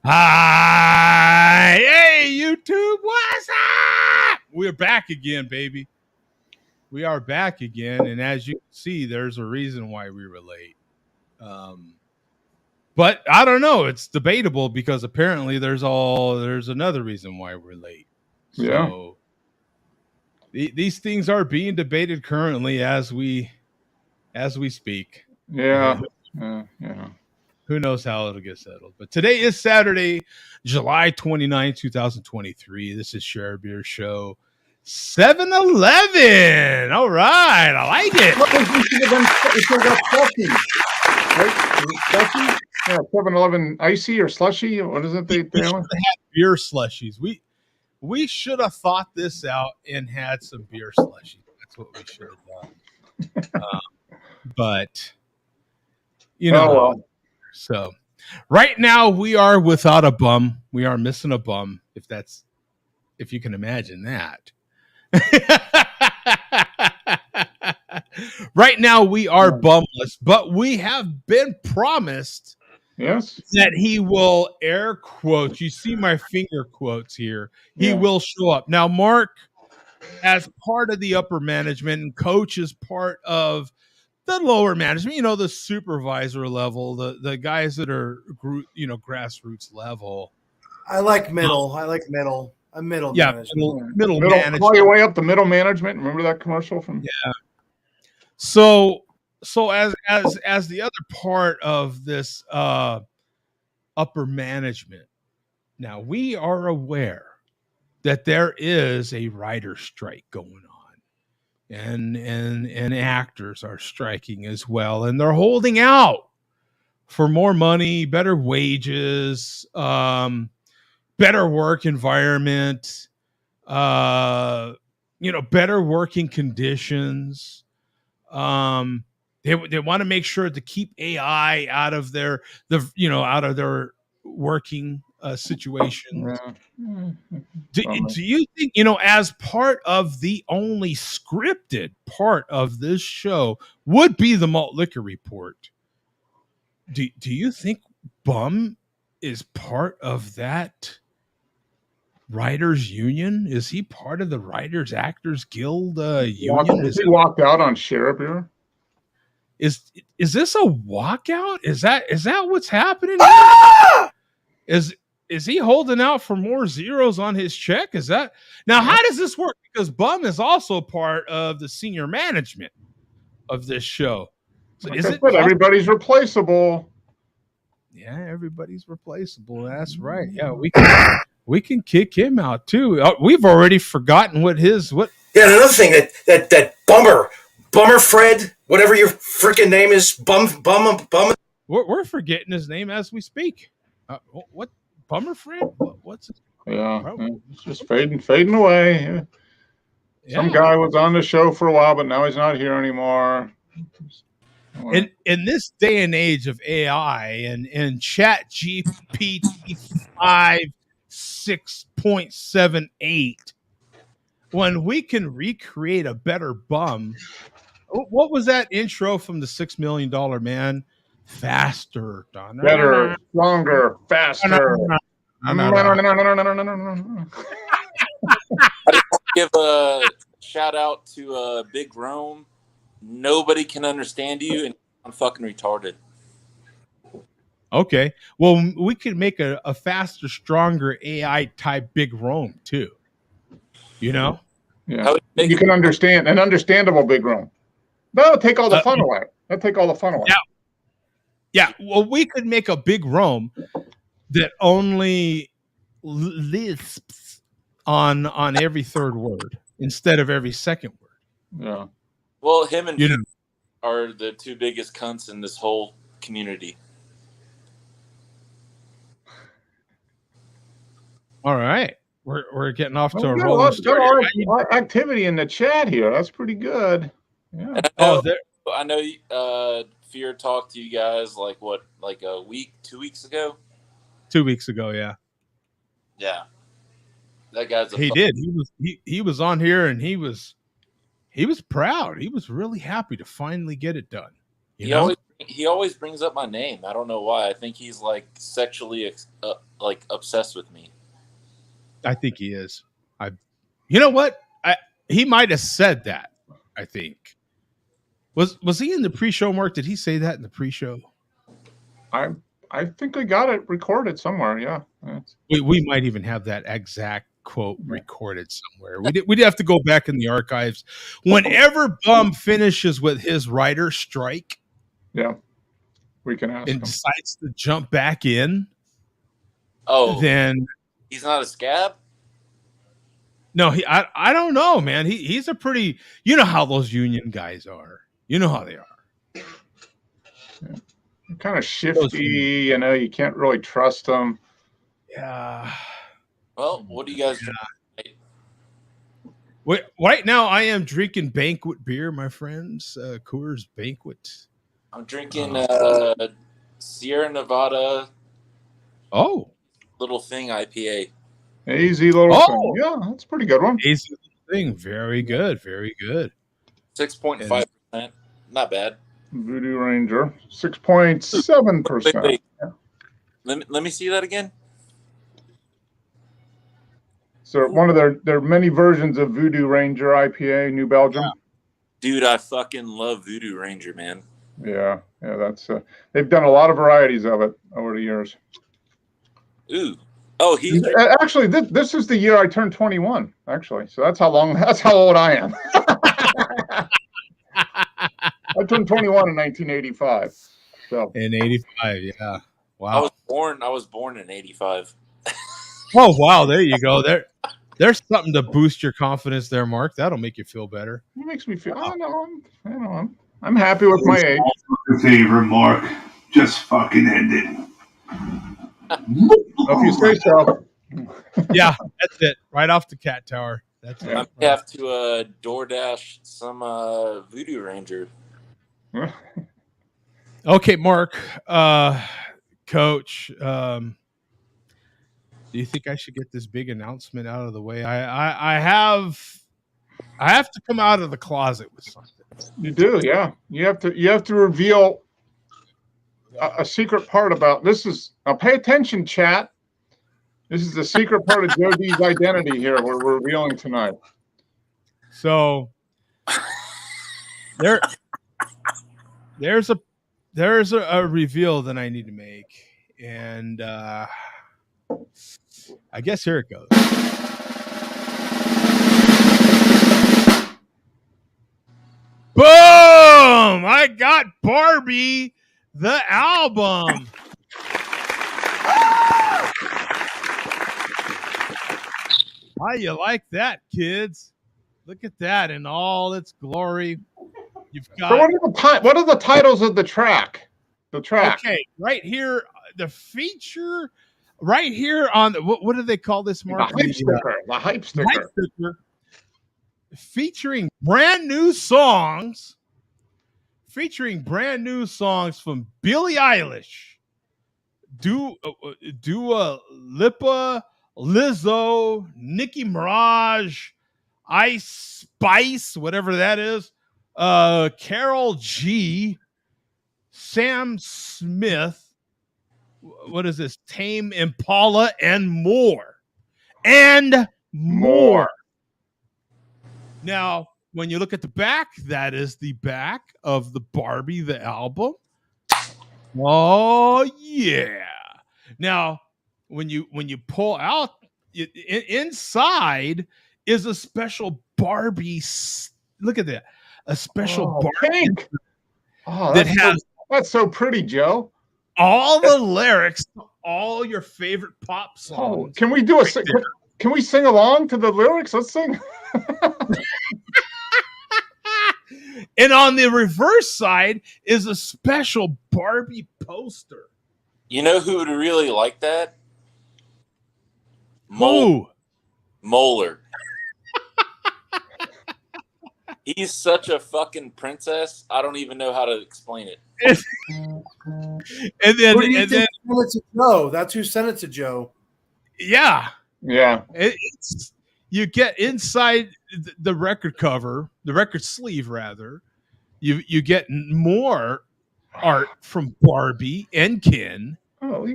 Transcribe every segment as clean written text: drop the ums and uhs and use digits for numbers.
Hi, hey YouTube, what's up? We're back again, baby. We are back again, and as you can see, there's a reason why we were late. But I don't know; it's debatable because apparently there's another reason why we're late. So these things are being debated currently as we speak. Yeah. Who knows how it'll get settled. But today is Saturday, July 29, 2023. This is Share Beer Show 7-Eleven. All right. I like it. Yeah, 7-Eleven icy or slushy. What is it? We should have had beer slushies. We should have thought this out and had some beer slushies. That's what we should have done. But, you know. Oh, well. So right now we are without a bum. We are missing a bum, if you can imagine that. Right now we are bumless, but we have been promised that he will, air quotes, you see my finger quotes here, he will show up. Now, Mark, as part of the upper management, and Coach is part of the lower management, the supervisor level, the guys that are, grassroots level. I like middle. I'm middle management. Middle management. Call your way up to middle management. Remember that commercial from? Yeah. So as the other part of this upper management, now we are aware that there is a writer's strike going on. And actors are striking as well, and they're holding out for more money, better wages, better work environment, better working conditions. They want to make sure to keep AI out of their working situations. Do you think, as part of the only scripted part of this show would be the malt liquor report? Do you think Bum is part of that writers union? Is he part of the Writers Actors Guild union? He walked out on Share Beer? Is this a walkout? Is that what's happening? Is he holding out for more zeros on his check? Is that now? How does this work? Because Bum is also part of the senior management of this show. So everybody's replaceable? Yeah, everybody's replaceable. That's right. Yeah, we can kick him out too. We've already forgotten what. Yeah, another thing that Bummer Fred, whatever your freaking name is, Bum. We're forgetting his name as we speak. What? Bummer Fred? What's it? It's just fading away. Some guy was on the show for a while, but now he's not here anymore. In this day and age of AI and Chat GPT 6.78, when we can recreate a better Bum, what was that intro from the $6 Million Man? Faster, better, stronger, faster. Give a shout out to Big Rome. Nobody can understand you, and I'm fucking retarded. Okay, well, we could make a faster, stronger AI type Big Rome too. Yeah, you can understand an understandable Big Rome. That'll take all the fun away. Yeah, well, we could make a Big Rome that only lisps on every third word instead of every second word. Yeah. Well, him and Pete are the two biggest cunts in this whole community. All right. We're getting off to a got a rolling start. lot of activity in the chat here. That's pretty good. Yeah. I know Fear talked to you guys like a week, 2 weeks ago? 2 weeks ago, yeah. Yeah. That guy's he did. He was on here and he was proud. He was really happy to finally get it done. He always brings up my name. I don't know why. I think he's like sexually like obsessed with me. I think he is. You know what? He might have said that. I think was he in the pre-show, Mark? Did he say that in the pre-show? I think I got it recorded somewhere. Yeah, we might even have that exact quote recorded somewhere. We'd have to go back in the archives. Whenever Bum finishes with his writer strike, yeah, we can ask and him. Decides to jump back in. Oh, then he's not a scab. No, I don't know, man. He's a pretty. You know how those union guys are. You know how they are. Yeah. Kind of shifty, you know. You can't really trust them. Yeah. Well, what do you guys do? Wait, right now, I am drinking Banquet beer, my friends. Coors Banquet. I'm drinking Sierra Nevada. Oh, little thing IPA. Easy little thing. Yeah, that's a pretty good one. Easy little thing. Very good. Very good. 6.5%. Not bad. Voodoo Ranger, 6.7%. Wait. Let me see that again. So one of their many versions of Voodoo Ranger IPA, New Belgium. Yeah. Dude, I fucking love Voodoo Ranger, man. Yeah, that's they've done a lot of varieties of it over the years. Ooh. Oh, actually this is the year I turned 21, actually. So that's how old I am. I turned 21 in 1985. So in 85, yeah. Wow. I was born in 85. Oh wow, there you go. There's something to boost your confidence there, Mark. That'll make you feel better. It makes me feel I'm happy with my age. Favor, Mark. Just fucking end it. If you say so. Yeah, that's it. Right off the cat tower. That's it. I may have to DoorDash some Voodoo Ranger. Okay, Mark, Coach. Do you think I should get this big announcement out of the way? I have to come out of the closet with something. You do, yeah. You have to reveal a secret part about this. Now pay attention, chat. This is the secret part of Joe D's identity here we're revealing tonight. So there's a reveal that I need to make, and I guess here it goes. Boom! I got Barbie the album. How you like that, kids? Look at that in all its glory. You've got. So what are the titles of the track? The track. Okay, right here, the feature. Right here on the, what do they call this, Mark? The hype sticker. Hype sticker. Featuring brand new songs. Featuring brand new songs from Billie Eilish, Dua Lipa, Lizzo, Nicki Minaj, Ice Spice, whatever that is, Karol G, Sam Smith. What is this? Tame Impala and more. And more. Now, when you look at the back, that is the back of the Barbie, the album. Oh, yeah. Now, when you pull out, inside is a special Barbie. Look at that. A special Barbie. Oh, that's so pretty, Joe. All the lyrics to all your favorite pop songs. Can we do can we sing along to the lyrics? Let's sing. And on the reverse side is a special Barbie poster. You know who would really like that? Who? Moeller. He's such a fucking princess. I don't even know how to explain it. And then, Who do you think sent it to Joe? That's who sent it to Joe. yeah, Yeah. it's you get inside the record cover, the record sleeve rather. You get more art from Barbie and Ken. Oh,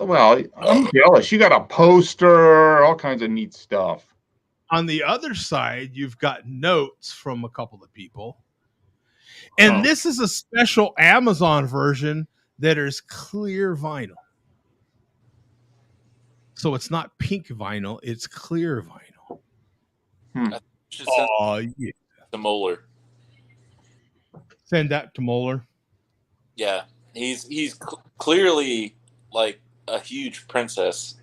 well, I'm jealous. You got a poster, all kinds of neat stuff. On the other side, you've got notes from a couple of people. And this is a special Amazon version that is clear vinyl. So it's not pink vinyl, it's clear vinyl. Oh, yeah. To Moeller. Send that to Moeller. Yeah. He's clearly like a huge princess.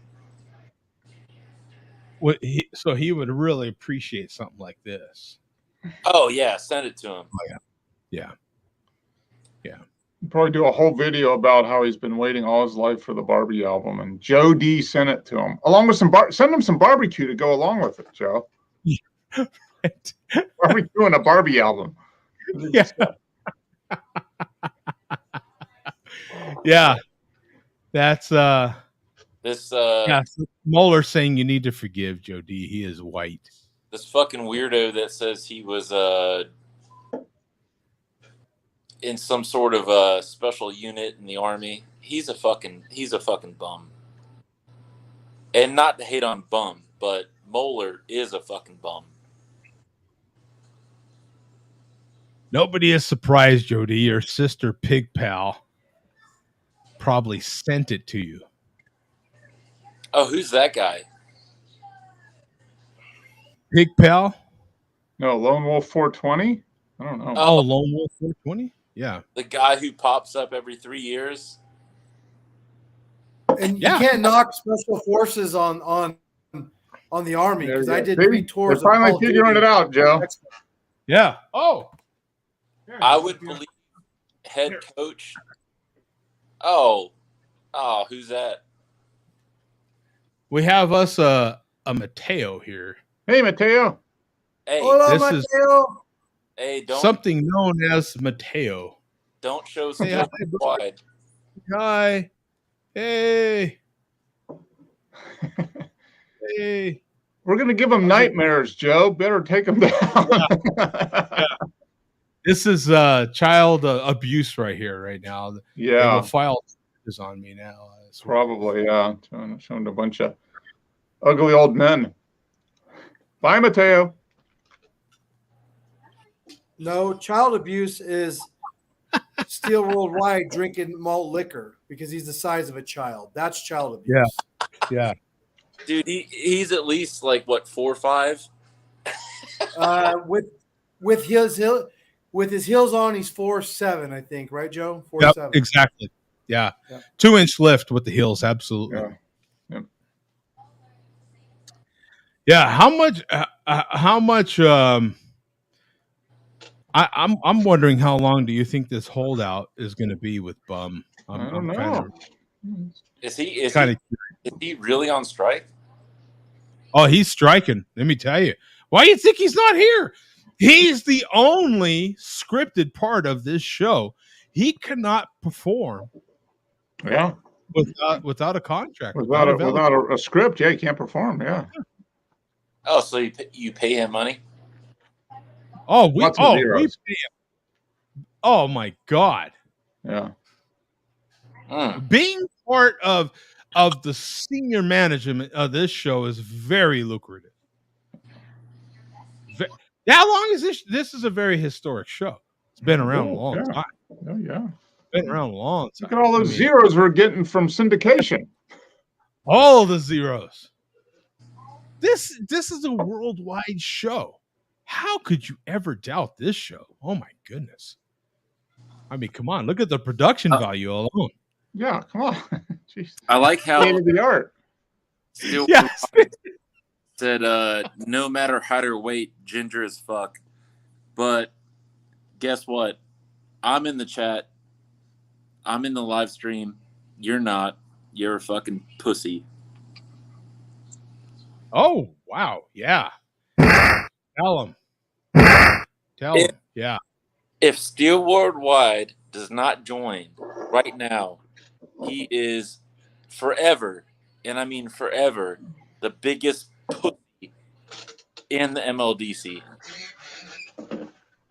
So he would really appreciate something like this. Oh, yeah. Send it to him. Oh, yeah. Probably do a whole video about how he's been waiting all his life for the Barbie album, and Joe D sent it to him along with send him some barbecue to go along with it, Joe. Right. Barbecue and a Barbie album. Yeah. Yeah. That's This Moeller saying you need to forgive Joe D. He is white. This fucking weirdo that says he was in some sort of special unit in the army. He's a fucking bum. And not to hate on bum, but Moeller is a fucking bum. Nobody is surprised, Jody. Your sister Pig Pal probably sent it to you. Oh, who's that guy? Pig Pal? No, Lone Wolf 420? I don't know. Oh, Lone Wolf 420? Yeah. The guy who pops up every 3 years. And you can't knock special forces on the army, because I did 3 tours. They're finally figuring it out, Joe. Yeah. Oh. I would believe head coach. Oh, who's that? We have us a Mateo here. Hey, Mateo. Hey, hola, this Mateo. Hey, don't something known as Mateo. Don't show so wide. Hi. Hey. Hey. We're gonna give him nightmares, Joe. Better take him down. Yeah. This is child abuse right here, right now. Yeah. They will file charges on me now. Probably, yeah. Showing a bunch of ugly old men. Bye, Mateo. No, child abuse is Steel Worldwide drinking malt liquor because he's the size of a child. That's child abuse. Yeah. Dude, he's at least like what, 4 or 5? With his heels on, he's 4'7", I think, right, Joe? 4'7". Yep, exactly. Yeah. 2-inch lift with the heels, absolutely. Yeah. How much I'm wondering how long do you think this holdout is going to be with Bum? I don't know. Is he really on strike? Oh, he's striking. Let me tell you. Why do you think he's not here? He's the only scripted part of this show. He cannot perform. Yeah. Without a contract. Without a script, yeah, he can't perform. Yeah. Oh, so you pay him money? Oh, we pay him. Oh my God. Yeah. Being part of the senior management of this show is very lucrative. How long is this? This is a very historic show. It's been around a long time. Oh, yeah. Been around a long time. Look at all those zeros we're getting from syndication. All the zeros. This is a worldwide show. How could you ever doubt this show? Oh my goodness. I mean, come on. Look at the production value alone. Yeah, come on. Jeez. I like how the art. Still said, no matter height or weight, ginger as fuck. But guess what? I'm in the chat. I'm in the live stream. You're not. You're a fucking pussy. Oh, wow. Yeah. Tell him. Tell him. Yeah. If Steel Worldwide does not join right now, he is forever, and I mean forever, the biggest pussy in the MLDC.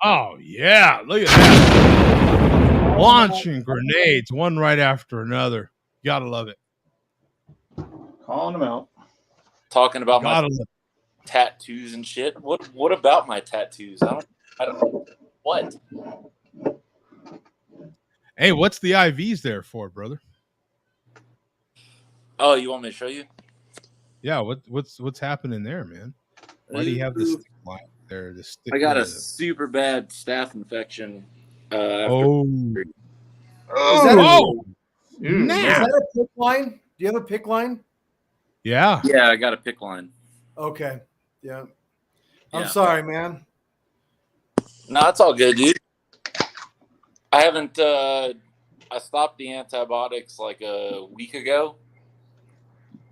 Oh, yeah. Look at that. Launching grenades, one right after another. Gotta love it. Calling him out. Talking about my Gotta love it. tattoos and shit. What about my tattoos? I don't what? Hey, what's the IVs there for, brother? Oh, you want me to show you? Yeah, what's happening there, man? Why do you have this stick line there? The stick. I got a super bad staph infection. After Oh, Oh, Is that a pick line? Do you have a pick line? yeah. Yeah, I got a pick line. Okay. Yeah. I'm Yeah. sorry, man. No, it's all good, dude. I haven't. I stopped the antibiotics like a week ago,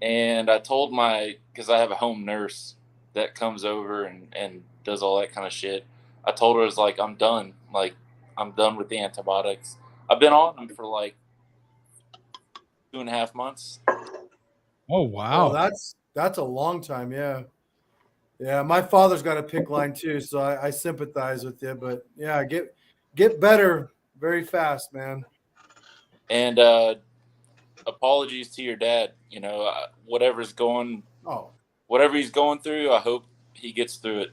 and I told because I have a home nurse that comes over and does all that kind of shit. I told her, I was like, I'm done. Like, I'm done with the antibiotics. I've been on them for like 2.5 months. Oh, wow. Oh, that's a long time. Yeah. Yeah. My father's got a pick line too, so I sympathize with you. But yeah, get better very fast, man. And apologies to your dad. You know, whatever he's going through, I hope he gets through it.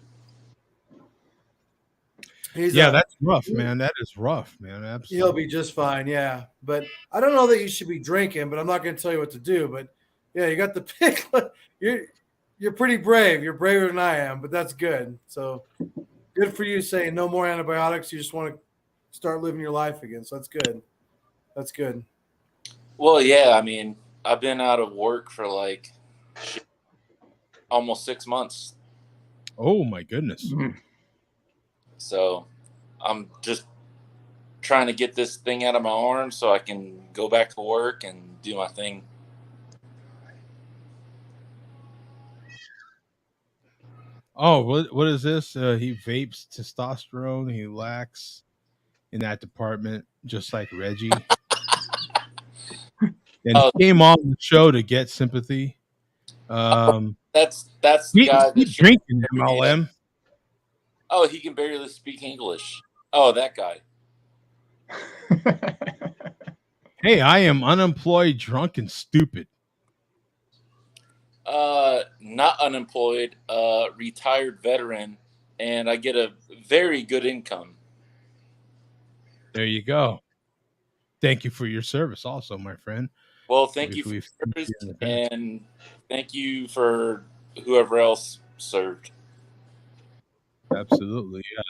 That's rough, man. That is rough, man. Absolutely. He'll be just fine. Yeah. But I don't know that you should be drinking, but I'm not going to tell you what to do. But yeah, you got the pick. You're pretty brave. You're braver than I am, but that's good. So good for you saying no more antibiotics. You just want to start living your life again. So that's good. That's good. Well, yeah, I mean, I've been out of work for like almost 6 months. Oh my goodness. Mm. So I'm just trying to get this thing out of my arm so I can go back to work and do my thing. Oh, what is this? He vapes testosterone. He lacks in that department, just like Reggie. And he came on the show to get sympathy. That's the guy He's drinking MLM. Oh, he can barely speak English. Oh, that guy. Hey, I am unemployed, drunk, and stupid. Not unemployed, retired veteran, and I get a very good income. There you go. Thank you for your service also, my friend. Well, thank you for your service, and thank you for whoever else served. Absolutely. Yeah,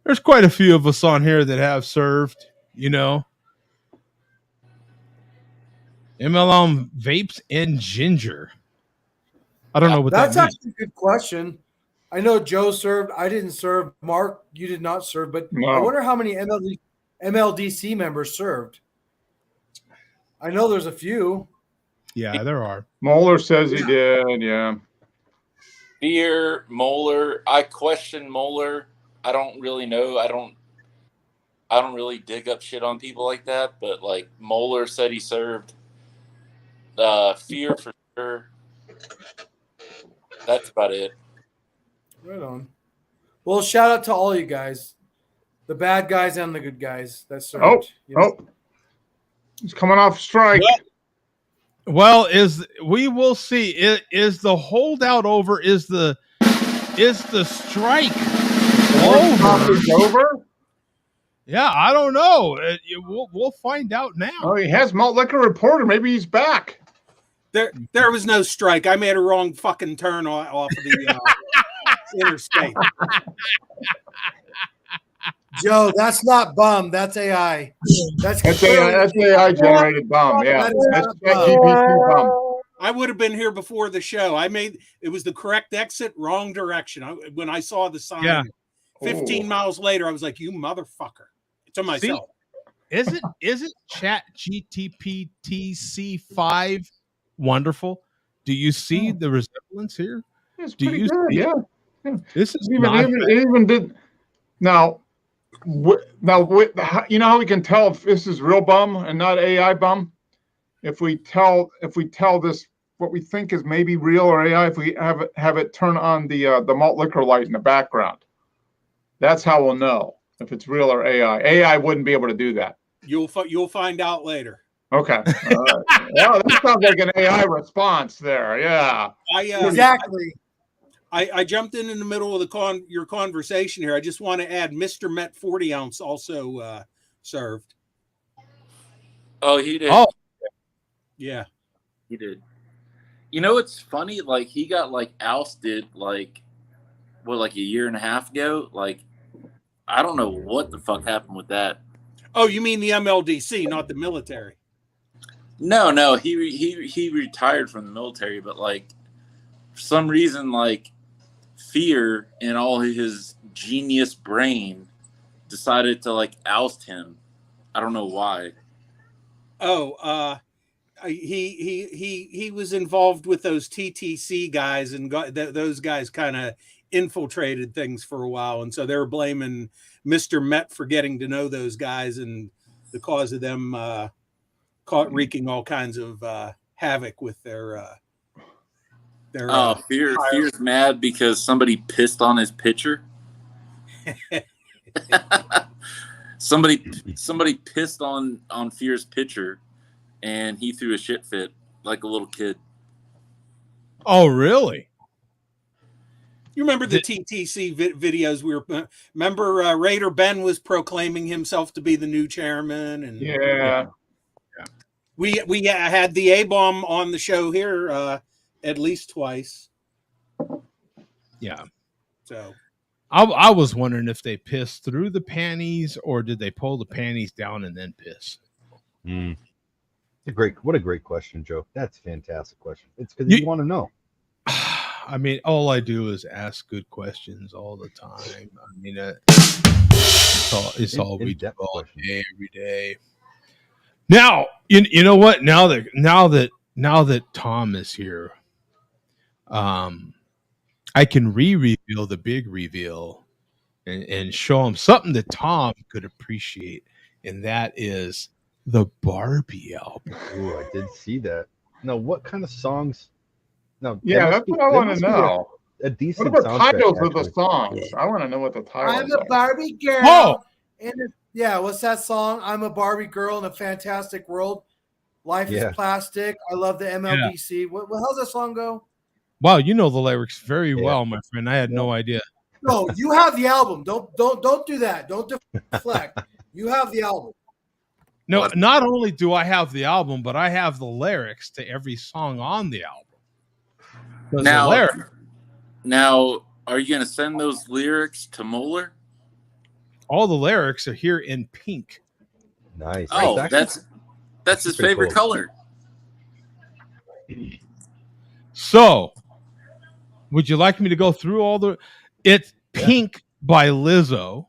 there's quite a few of us on here that have served, you know. MLM vapes and ginger. I don't know what that's that means. actually a good question. I know Joe served. I didn't serve. Mark, you did not serve. But No. I wonder how many MLDC members served. I know there's a few. Yeah, there are. Moeller says he did. Yeah. Beer, Moeller. I question Moeller. I don't really know. I don't really dig up shit on people like that. But like Moeller said, he served. Fear for sure. That's about it. Right on. Well, shout out to all you guys, the bad guys and the good guys that served. He's coming off strike. Well, we will see. Is the holdout over? Is the strike over? Yeah, I don't know. We'll find out now. Oh, he has Malt Liquor Reporter. Maybe he's back. There was no strike. I made a wrong fucking turn off of the interstate. Joe, that's not bum. That's AI. That's AI generated bum. Yeah, that's GPT bum. I would have been here before the show. It was the correct exit, wrong direction. When I saw the sign, 15 miles later, I was like, "You motherfucker!" To myself. See, isn't Chat GTP TC5 wonderful? Do you see the resemblance here? It's Do pretty you good. see? Yeah. This is Even, not even, it even did. Now, you know how we can tell if this is real bum and not AI bum? If we tell this what we think is maybe real or AI, if we have it turn on the malt liquor light in the background. That's how we'll know if it's real or AI. AI wouldn't be able to do that. You'll find out later. Okay. All right. Well, that sounds like an AI response there. Yeah. Exactly. I jumped in the middle of your conversation here. I just want to add Mr. Met 40 ounce also served. Oh, he did. Oh, Yeah. He did. You know, it's funny. Like he got like ousted like a year and a half ago. Like I don't know what the fuck happened with that. Oh, you mean the MLDC, not the military? No, he retired from the military, but like for some reason, like fear in all his genius brain decided to like oust him. I don't know why. Oh, he was involved with those TTC guys, and those guys kind of infiltrated things for a while, and so they were blaming Mr. Met for getting to know those guys and the cause of them wreaking all kinds of havoc with their Fear's mad because somebody pissed on his pitcher. somebody pissed on Fear's pitcher, and he threw a shit fit like a little kid. Oh, really? You remember the TTC videos? Remember Raider Ben was proclaiming himself to be the new chairman, and Yeah. we had the A-bomb on the show here at least twice. Yeah. So I was wondering if they pissed through the panties or did they pull the panties down and then piss? What a great question, Joe. That's a fantastic question. It's because you want to know. I mean, all I do is ask good questions all the time. I mean, it's all we do all day, every day. Now, you know what? Now that Tom is here, I can reveal the big reveal and show him something that Tom could appreciate, and that is the Barbie album. Ooh, I did see that. Now, what kind of songs? No, yeah, that's what I want to know. A decent. What are the titles of the songs? I want to know what the titles are. I'm a Barbie girl. Oh! What's that song? I'm a Barbie girl in a fantastic world. Life is plastic. I love the MLDC. Yeah. How's that song go? Wow, you know the lyrics very well, my friend. I had no idea. No, you have the album. Don't do that. Don't deflect. You have the album. No, not only do I have the album, but I have the lyrics to every song on the album. Now, are you going to send those lyrics to Moeller? All the lyrics are here in pink. Nice. Oh, that's his favorite color. So, would you like me to go through all the? It's Pink by Lizzo.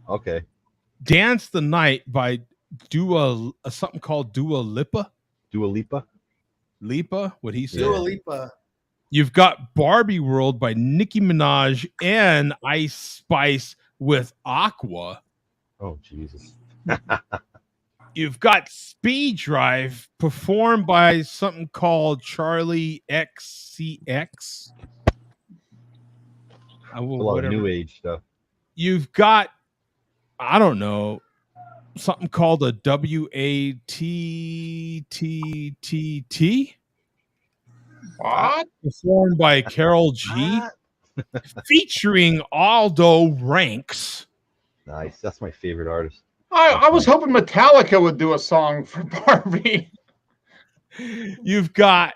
Okay. Dance the Night by something called Dua Lipa. Dua Lipa. Lipa, what he said. Dua Lipa. You've got Barbie World by Nicki Minaj and Ice Spice with Aqua. Oh, Jesus. You've got Speed Drive performed by something called Charlie XCX. A lot of new age stuff. You've got, I don't know, something called a WATTTT. What? Performed by Carol G. Featuring Aldo Ranks. Nice. That's my favorite artist. I was hoping Metallica would do a song for Barbie. You've got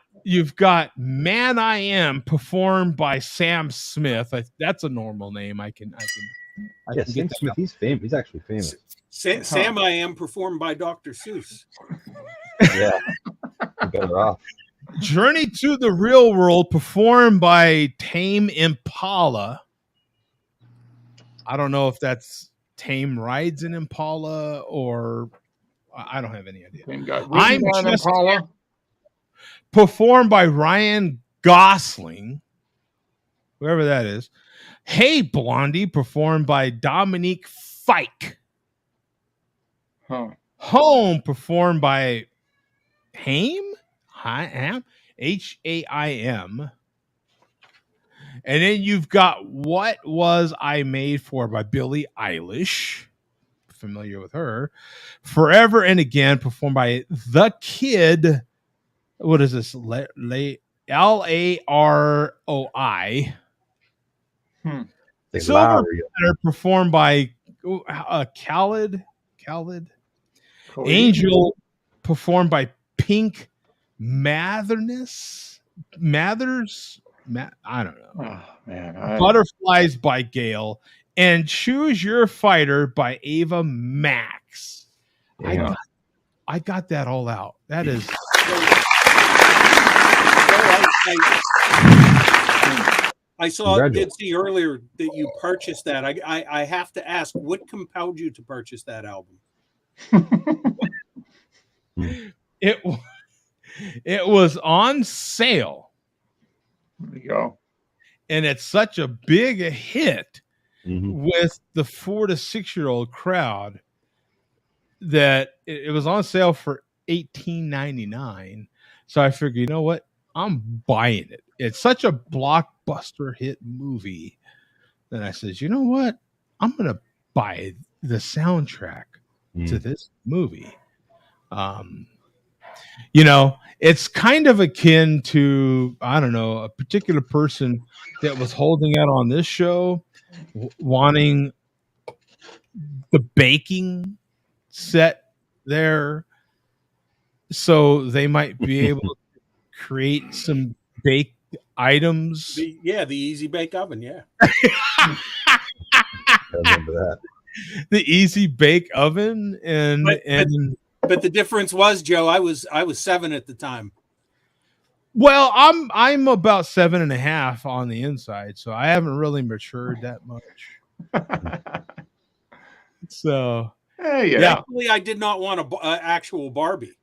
Man I Am performed by Sam Smith. That's a normal name. I can Sam Smith. He's famous. He's actually famous. Sam I Am performed by Dr. Seuss. Yeah, you're better off. Journey to the Real World performed by Tame Impala. I don't know if that's Tame Rides an Impala or I don't have any idea. I'm just Impala. performed by Ryan Gosling, whoever that is. Hey Blondie, performed by Dominique Fike. Huh. Home, performed by Haim, Haim. And then you've got What Was I Made For by Billie Eilish. Familiar with her. Forever and Again, performed by The Kid. What is this? Laroi. Silver Platter, performed by Khaled. Angel, performed by Pink Mathers. I don't know. Oh, man. Butterflies by Gail, and Choose Your Fighter by Ava Max. Yeah. I got that all out. That is. I did see earlier that you purchased that. I have to ask, what compelled you to purchase that album? It was on sale. There you go. And it's such a big hit with the 4 to 6 year old crowd that it was on sale for $18.99. So I figured, you know what? I'm buying it. It's such a blockbuster hit movie. Then I says, you know what? I'm going to buy the soundtrack to this movie. It's kind of akin to, I don't know, a particular person that was holding out on this show, wanting the baking set there so they might be able to create some baked items. The Easy Bake Oven, yeah. I remember that. The Easy Bake Oven, but the difference was, Joe, I was 7 at the time. Well, I'm about 7.5 on the inside, so I haven't really matured that much. So, yeah. Actually, I did not want an actual Barbie.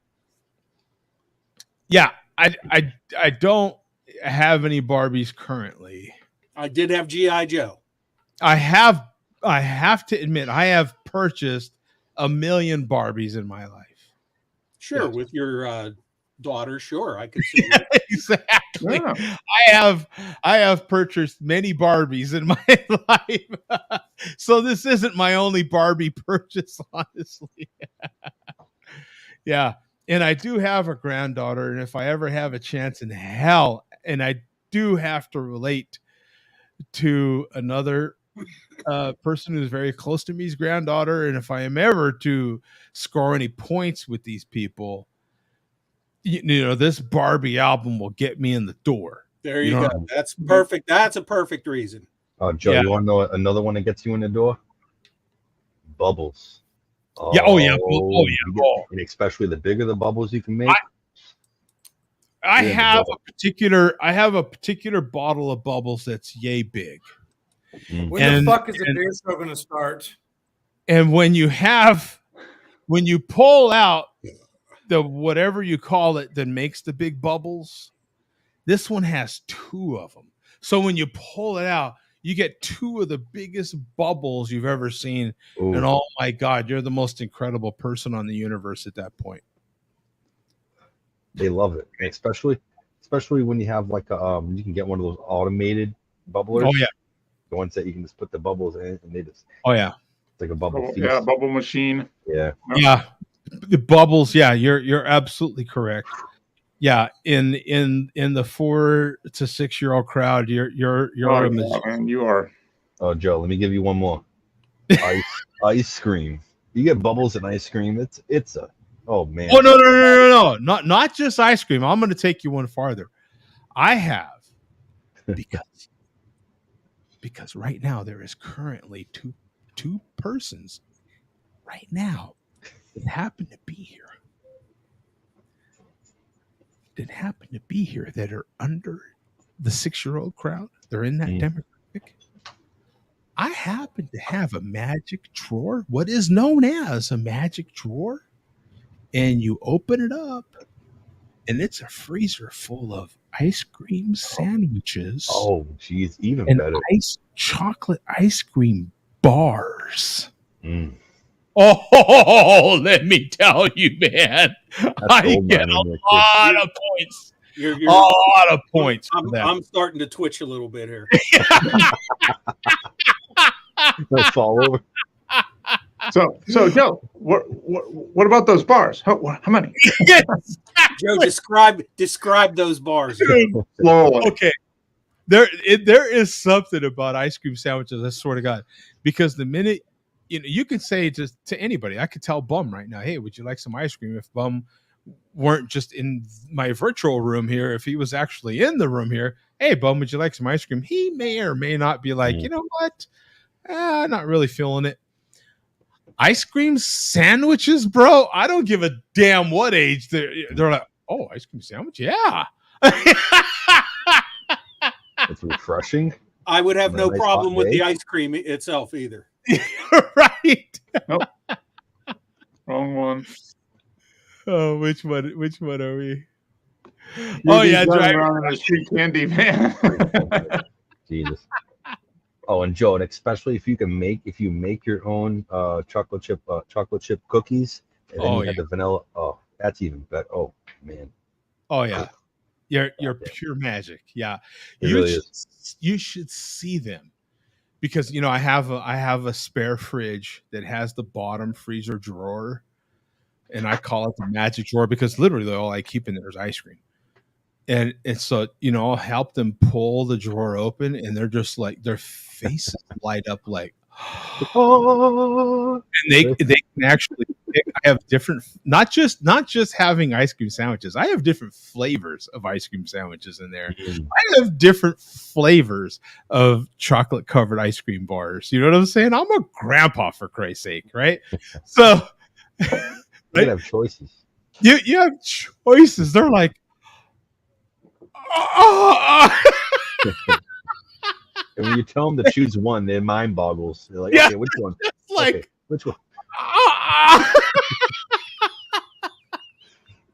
Yeah, I don't have any Barbies currently. I did have G.I. Joe. I have to admit, I have purchased 1 million Barbies in my life. Sure, yes. With your daughter, sure, I could see that. Exactly. Yeah. I have purchased many Barbies in my life. So this isn't my only Barbie purchase, honestly. Yeah. And I do have a granddaughter, and if I ever have a chance in hell, and I do have to relate to another person who's very close to me's granddaughter, and if I am ever to score any points with these people, this Barbie album will get me in the door. There you go. That's perfect. That's a perfect reason. Oh, Joe, you want to know another one that gets you in the door? Bubbles. Yeah. Oh yeah. And especially the bigger the bubbles you can make. I have a particular bottle of bubbles that's yay big. When the fuck is the beer show going to start? And when you pull out the whatever you call it that makes the big bubbles, this one has 2 of them. So when you pull it out, you get 2 of the biggest bubbles you've ever seen. Ooh. And oh my God, you're the most incredible person on the universe at that point. They love it. And especially when you have like you can get one of those automated bubblers. Oh yeah. The ones that you can just put the bubbles in and they just it's like a bubble feast. Yeah, bubble machine. Yeah. Yeah. The bubbles, yeah, you're absolutely correct. Yeah, in the 4 to 6 year old crowd, you're man, you are. Oh, Joe, let me give you one more. Ice cream. You get bubbles in ice cream. It's a oh man. Oh no. Not just ice cream. I'm going to take you one farther. I have because right now there is currently two persons right now that happen to be here. That are under the 6 year old crowd. They're in that demographic. I happen to have a magic drawer, what is known as a magic drawer, and you open it up, and it's a freezer full of ice cream sandwiches. Oh, geez, even and better. chocolate ice cream bars. Mm. Oh, let me tell you, man, I gold get mining a right lot of points. You're, A lot of points for that. I'm starting to twitch a little bit here. Let's fall over. So Joe, what about those bars? How many? Joe, describe those bars. Slowly. Okay, there is something about ice cream sandwiches. I swear to God, because the minute you can say just to anybody, I could tell Bum right now, hey, would you like some ice cream? If Bum weren't just in my virtual room here, if he was actually in the room here, hey, Bum, would you like some ice cream? He may or may not be like, you know what? Not really feeling it. Ice cream sandwiches, bro. I don't give a damn what age they're like. Oh, ice cream sandwich, yeah. It's refreshing. I would have no nice problem hot with day. the ice cream itself either. Right. Nope. Wrong one. Oh, which one are we? He's yeah, running driver. around in a street candy van. Jesus. Oh, and Joe, and especially if you make your own chocolate chip cookies, and then you have the vanilla. Oh, that's even better. Oh man. Oh yeah. You're pure magic. Yeah. You should see them. Because I have a spare fridge that has the bottom freezer drawer, and I call it the magic drawer because literally all I keep in there is ice cream. And so I'll help them pull the drawer open, and they're just like their faces light up like, and they can actually pick. I have different, not just having ice cream sandwiches. I have different flavors of ice cream sandwiches in there. I have different flavors of chocolate covered ice cream bars. You know what I'm saying? I'm a grandpa, for Christ's sake, right? So you have choices. You have choices. They're like, and when you tell them to choose one, their mind boggles. They're like, okay, which one? Like, okay, which one?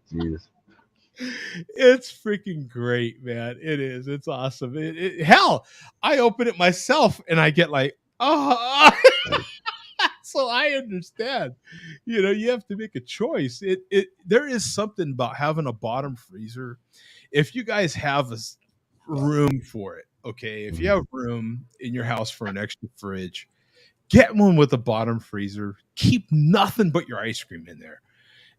Jesus. It's freaking great, man. It is. It's awesome. Hell, I open it myself and I get like, so I understand. You have to make a choice. There is something about having a bottom freezer. If you guys have a room for it, okay. If you have room in your house for an extra fridge, get one with a bottom freezer. Keep nothing but your ice cream in there.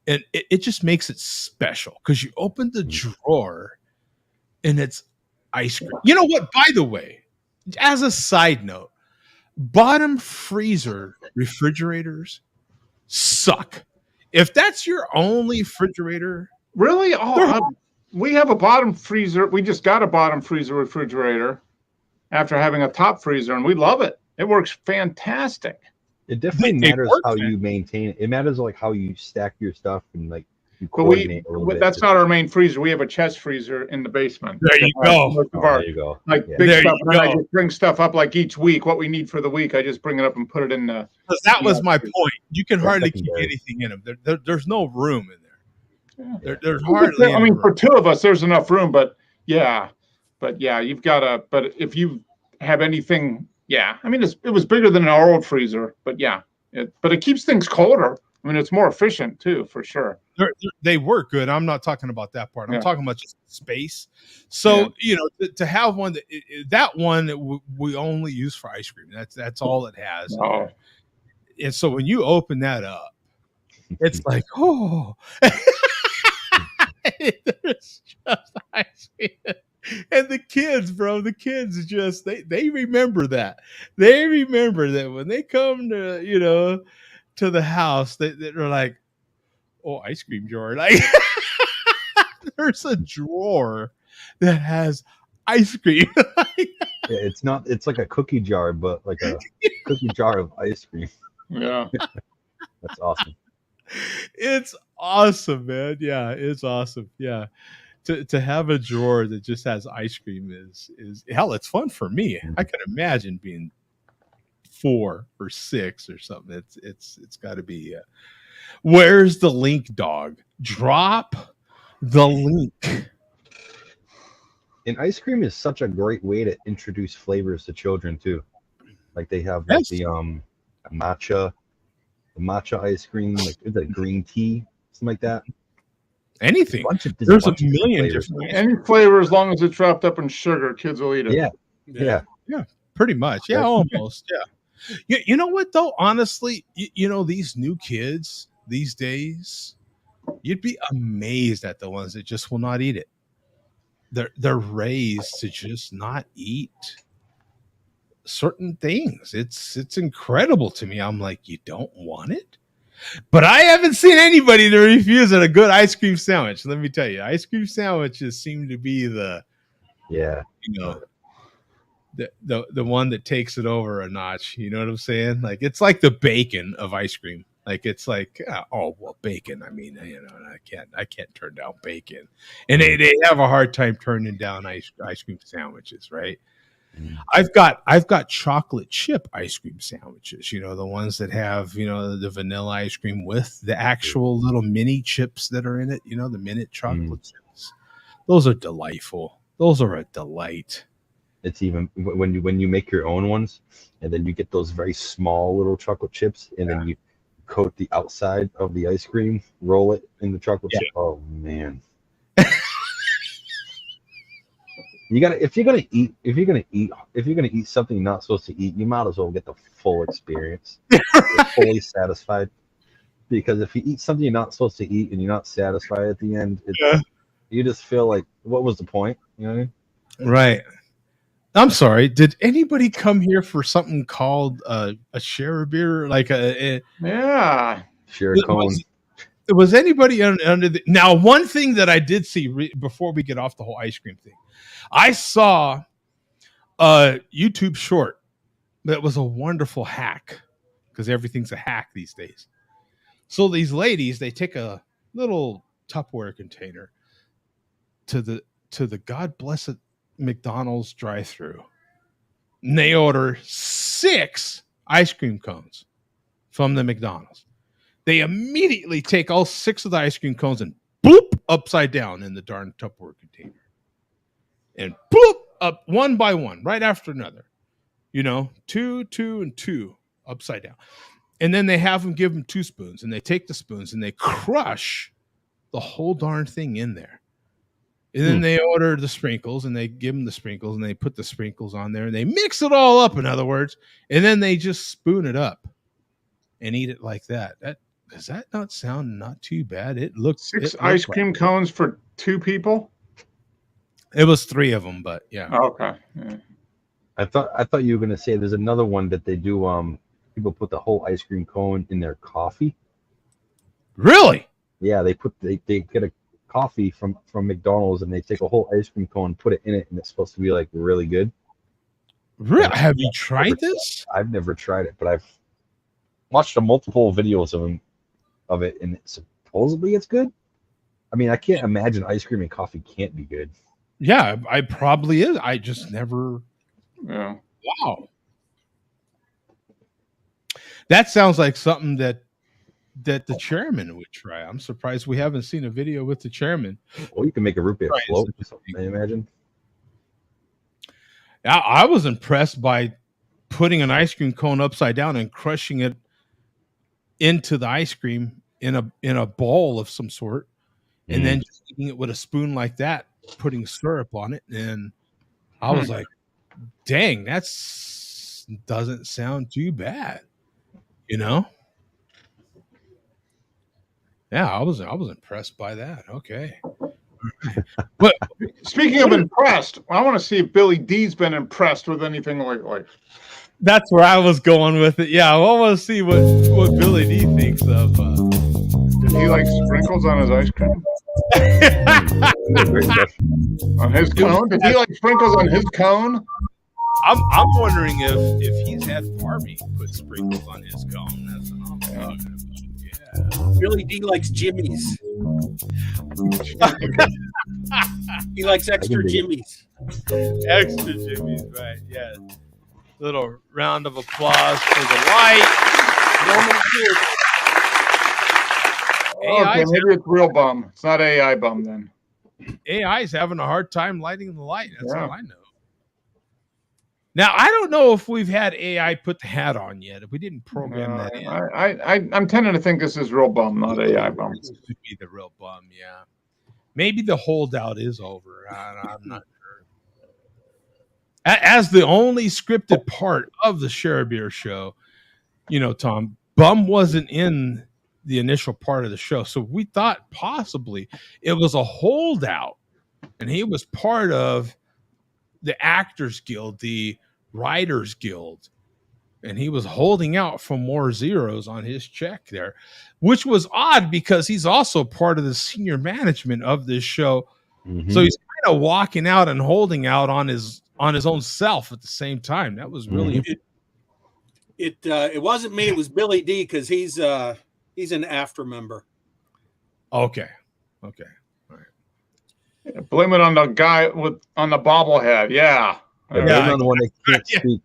And it just makes it special because you open the drawer and it's ice cream. You know what? By the way, as a side note, bottom freezer refrigerators suck. If that's your only refrigerator, really? Oh, we have a bottom freezer. We just got a bottom freezer refrigerator after having a top freezer, and we love it. It works fantastic. It definitely matters how you maintain it. It matters like how you stack your stuff and like you coordinate a little bit. That's not our main freezer. We have a chest freezer in the basement. There you go. There you go. Like big stuff. And I just bring stuff up like each week. What we need for the week, I just bring it up and put it in the. That was my point. You can hardly keep anything in them. There's no room in there. There's hardly. I mean, for two of us, there's enough room. But you've got to. But if you have anything. Yeah, I mean, it was bigger than our old freezer, but yeah, but it keeps things colder. I mean, it's more efficient too, for sure. They work good. I'm not talking about that part. I'm talking about just space. So to have one that one we only use for ice cream. That's all it has. Oh. And so when you open that up, it's like there's just ice cream. And the kids just they remember that. They remember that when they come to to the house, they're like, oh, ice cream drawer. Like there's a drawer that has ice cream. It's like a cookie jar, but like a cookie jar of ice cream. Yeah. That's awesome. It's awesome, man. Yeah, it's awesome. Yeah. To have a drawer that just has ice cream is hell. It's fun for me. I can imagine being 4 or 6 or something. It's got to be. Where's the link, dog? Drop the link. And ice cream is such a great way to introduce flavors to children too. Like they have like the matcha ice cream, like is it green tea, something like that. Anything. There's There's a bunch of million flavors. different. Any flavor, as long as it's wrapped up in sugar, kids will eat it. Yeah. Pretty much. Yeah, almost. Yeah. You know what though? Honestly, you know, these new kids these days, you'd be amazed at the ones that just will not eat it. They're raised to just not eat certain things. It's incredible to me. I'm like, you don't want it? But I haven't seen anybody to refuse a good ice cream sandwich. Let me tell you, ice cream sandwiches seem to be the the one that takes it over a notch. You know what I'm saying? Like it's like the bacon of ice cream. Like it's like, oh well, bacon. I mean, you know, I can't turn down bacon, and they have a hard time turning down ice cream sandwiches, right? I've got chocolate chip ice cream sandwiches. You know, the ones that have the vanilla ice cream with the actual little mini chips that are in it. You know, the minute chocolate chips. Those are delightful. Those are a delight. It's even when you make your own ones, and then you get those very small little chocolate chips, and then you coat the outside of the ice cream, roll it in the chocolate chip. Oh man. You gotta if you're gonna eat something you're not supposed to eat, you might as well get the full experience. You're fully satisfied. Because if you eat something you're not supposed to eat and you're not satisfied at the end, you just feel like, what was the point? You know what I mean? Right. I'm sorry. Did anybody come here for something called a share beer? Like share cone. Was anybody under the now? One thing that I did see before we get off the whole ice cream thing, I saw a YouTube short that was a wonderful hack, because everything's a hack these days. So these ladies, they take a little Tupperware container to the God bless it McDonald's drive-thru, and they order 6 ice cream cones from the McDonald's. They immediately take all 6 of the ice cream cones and boop upside down in the darn Tupperware container, and boop up one by one, right after another. 2, 2, and 2 upside down. And then they have them give them 2 spoons, and they take the spoons and they crush the whole darn thing in there. And then they order the sprinkles, and they give them the sprinkles, and they put the sprinkles on there, and they mix it all up, in other words, and then they just spoon it up and eat it like that. Does that not sound not too bad? It looked 6 ice cream cones for 2 people. It was 3 of them, but yeah. Okay. Yeah. I thought you were gonna say there's another one that they do. People put the whole ice cream cone in their coffee. Really? Yeah, they get a coffee from McDonald's, and they take a whole ice cream cone, put it in it, and it's supposed to be like really good. Really? Have you tried this? I've never tried it, but I've watched multiple videos of it, and supposedly it's good. I mean, I can't imagine ice cream and coffee can't be good. Yeah, I probably is. I just never. Yeah. Wow. That sounds like something that the chairman would try. I'm surprised we haven't seen a video with the chairman. Well, you can make a root beer float or something, I imagine. I was impressed by putting an ice cream cone upside down and crushing it into the ice cream in a bowl of some sort, and then just eating it with a spoon like that, putting syrup on it. And I was like, dang, doesn't sound too bad. Yeah, I was impressed by that. Okay. But speaking of impressed, I want to see if Billy D's been impressed with anything lately. That's where I was going with it. Yeah, I want to see what Billy D thinks of. Did he like sprinkles on his ice cream? On his cone? Did he like sprinkles on his cone? I'm wondering if he's had Barbie put sprinkles on his cone. That's what I'm talking about. Yeah. Billy D likes Jimmy's. He likes extra Jimmy's. Extra Jimmy's, right? Yeah. Little round of applause for the light. Okay, maybe it's real bum. It's not AI bum then. AI's having a hard time lighting the light. That's all I know. Now, I don't know if we've had AI put the hat on yet. If we didn't program that in. I'm tending to think this is real bum, not AI bum. This could be the real bum, yeah. Maybe the holdout is over. I'm not sure. As the only scripted part of the Share a Beer show, Tom, Bum wasn't in the initial part of the show. So we thought possibly it was a holdout, and he was part of the Actors Guild, the Writers Guild, and he was holding out for more zeros on his check there, which was odd because he's also part of the senior management of this show. Mm-hmm. So he's kind of walking out and holding out on his own self at the same time. That was really it wasn't me, it was Billy D, because he's an after member. Okay. Blame it on the guy on the bobblehead. Yeah. Blame on the one that can't speak.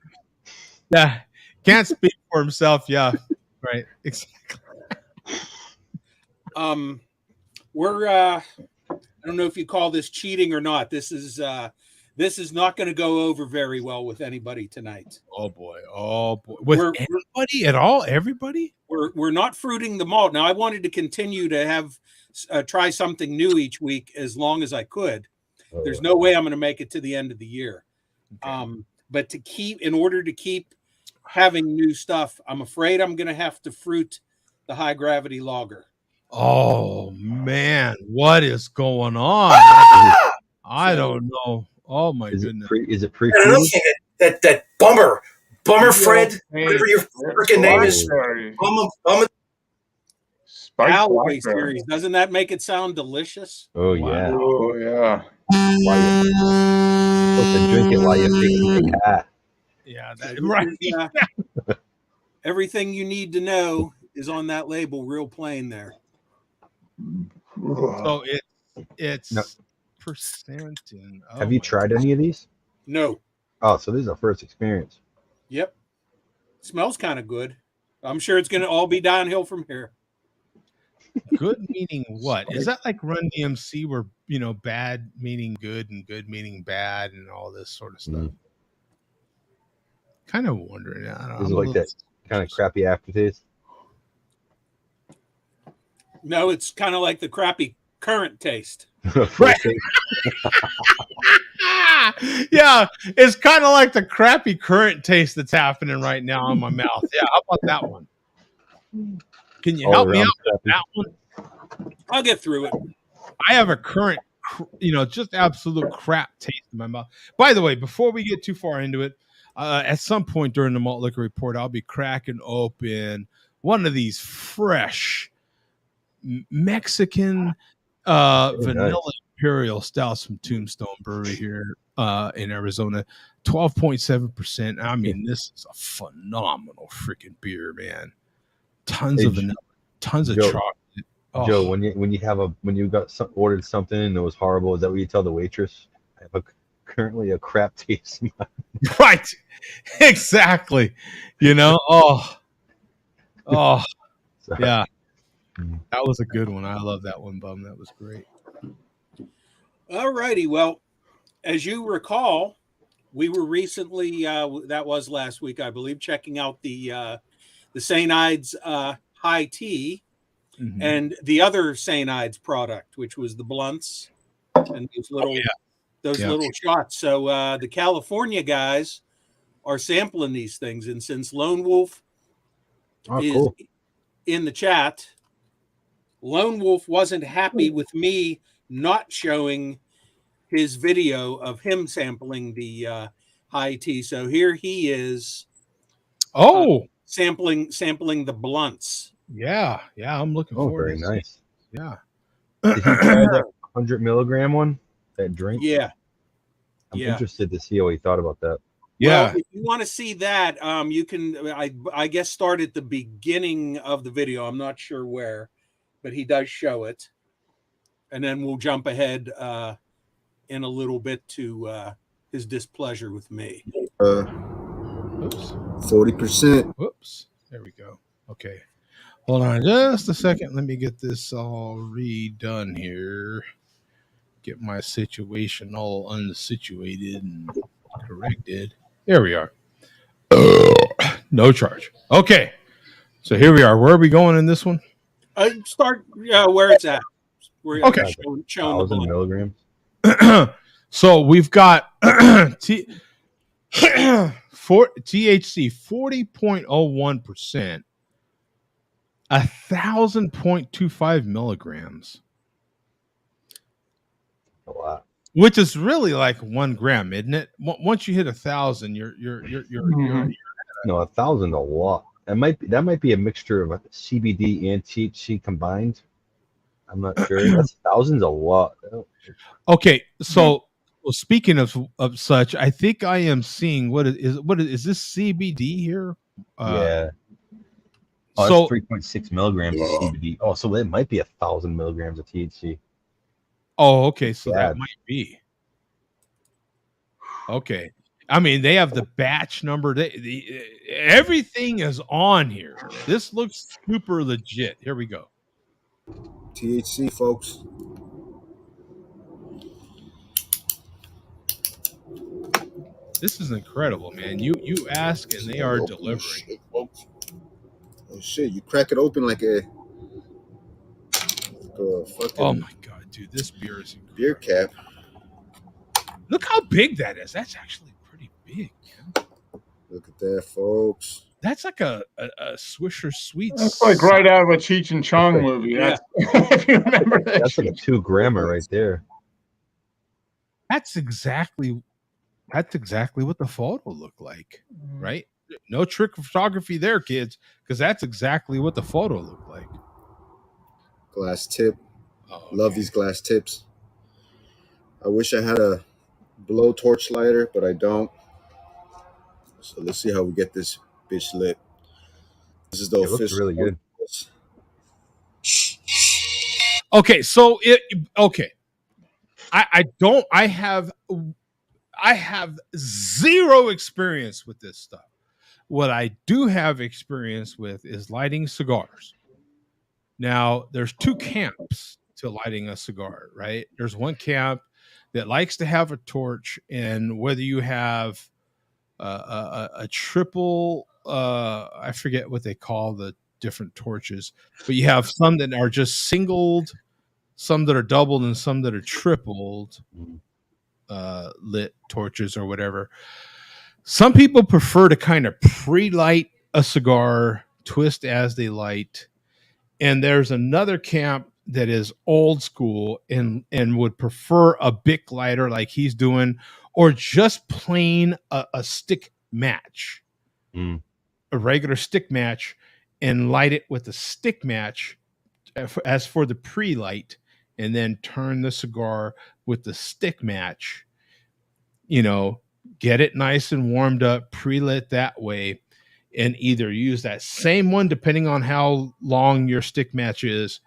Yeah. Can't speak for himself. Yeah. Right. Exactly. We're I don't know if you call this cheating or not. This is not going to go over very well with anybody tonight. Oh boy. With anybody at all? Everybody? We're not fruiting the malt. Now, I wanted to continue to have try something new each week as long as I could. There's no way I'm going to make it to the end of the year. Okay. But in order to keep having new stuff, I'm afraid I'm going to have to fruit the high gravity lager. Oh man, what is going on? I don't know. Oh my goodness. Is it pre? That bummer Fred, whatever your freaking name is. Alloy series. Doesn't that make it sound delicious? Oh yeah. Oh yeah. Supposed to drink it while you're taking your hat. Yeah, right. Everything you need to know is on that label, real plain there. So it's percent in. Have you tried any of these? No. Oh, so this is our first experience. Yep. Smells kind of good. I'm sure it's going to all be downhill from here. Good meaning what? Is that like Run DMC where, bad meaning good and good meaning bad and all this sort of stuff? Kind of wondering. Is it like that kind of crappy aftertaste? No, it's kind of like the crappy current taste. Right. Yeah, it's kind of like the crappy current taste that's happening right now in my mouth. Yeah, how about that one? Can you help me out with that one? I'll get through it. I have a current, just absolute crap taste in my mouth. By the way, before we get too far into it, at some point during the Malt Liquor Report, I'll be cracking open one of these fresh Mexican vanilla imperial stouts from Tombstone Brewery here in Arizona. 12.7%. I mean, this is a phenomenal freaking beer, man. Tons of vanilla, tons of chocolate. Oh. Joe, when you ordered something and it was horrible, is that what you tell the waitress? I have currently a crap taste. Right, exactly. Oh, yeah, that was a good one. I love that one, Bum. That was great. All righty. Well, as you recall, we were recently that was last week, I believe, checking out the St. Ides High Tea. Mm-hmm. And the other St. Ides product, which was the blunts and those little shots. So the California guys are sampling these things, and since Lone Wolf is in the chat, Lone Wolf wasn't happy with me not showing his video of him sampling the high tea. So here he is. Sampling the blunts. Yeah, I'm looking forward. Very nice. Yeah. Did you try that 100 milligram one? That drink? Yeah. I'm interested to see how he thought about that. Yeah. Well, if you want to see that, you can. I guess start at the beginning of the video. I'm not sure where, but he does show it, and then we'll jump ahead in a little bit to his displeasure with me. 40%. Whoops. There we go. Okay. Hold on just a second. Let me get this all redone here. Get my situation all unsituated and corrected. There we are. No charge. Okay. So here we are. Where are we going in this one? Start where it's at. Where Okay. showing the 1,000 blood. milligrams. So we've got THC 40.01%, 1,000.25 milligrams, A lot. which is really like 1 gram, isn't it? Once you hit 1,000, you're No, 1,000 a lot. That might be a mixture of CBD and THC combined. I'm not sure. That's thousands a lot. okay. So well, speaking of such, I think I am seeing what is this CBD here? Yeah. Oh, So that's 3.6 milligrams of CBD. Oh, so it might be 1,000 milligrams of THC. oh, okay. So Yeah. that might be okay. I mean, they have the batch number. Everything is on here. This looks super legit. Here we go. THC, folks. This is incredible, man. You ask and they are Open delivering. shit, folks. Oh shit! You crack it open like a fucking Oh my god, dude, this beer is incredible. beer cap. Look how big that is. That's actually pretty big, man. Look at that, folks. That's like a Swisher Sweets. That's like right out of a Cheech and Chong movie. Yeah. If you remember that. That's like a 2 grammer right there. That's exactly what the photo looked like, right? No trick photography there, kids, because that's exactly what the photo looked like. Glass tip. Oh, Love these glass tips. I wish I had a blowtorch lighter, but I don't. So let's see how we get this bitch lit. This is the It looks official. really good. okay. So I have zero experience with this stuff. What I do have experience with is lighting cigars. Now, there's 2 camps to lighting a cigar, right? There's one camp that likes to have a torch, and whether you have a triple, I forget what they call the different torches, but you have some that are just singled, some that are doubled, and some that are tripled lit torches or whatever. Some people prefer to kind of pre-light a cigar, twist as they light. And there's another camp that is old school and would prefer a Bic lighter like he's doing, or just plain a stick match, a regular stick match, and light it with a stick match as for the pre-light, and then turn the cigar with the stick match, get it nice and warmed up, pre-lit that way, and either use that same one depending on how long your stick match is,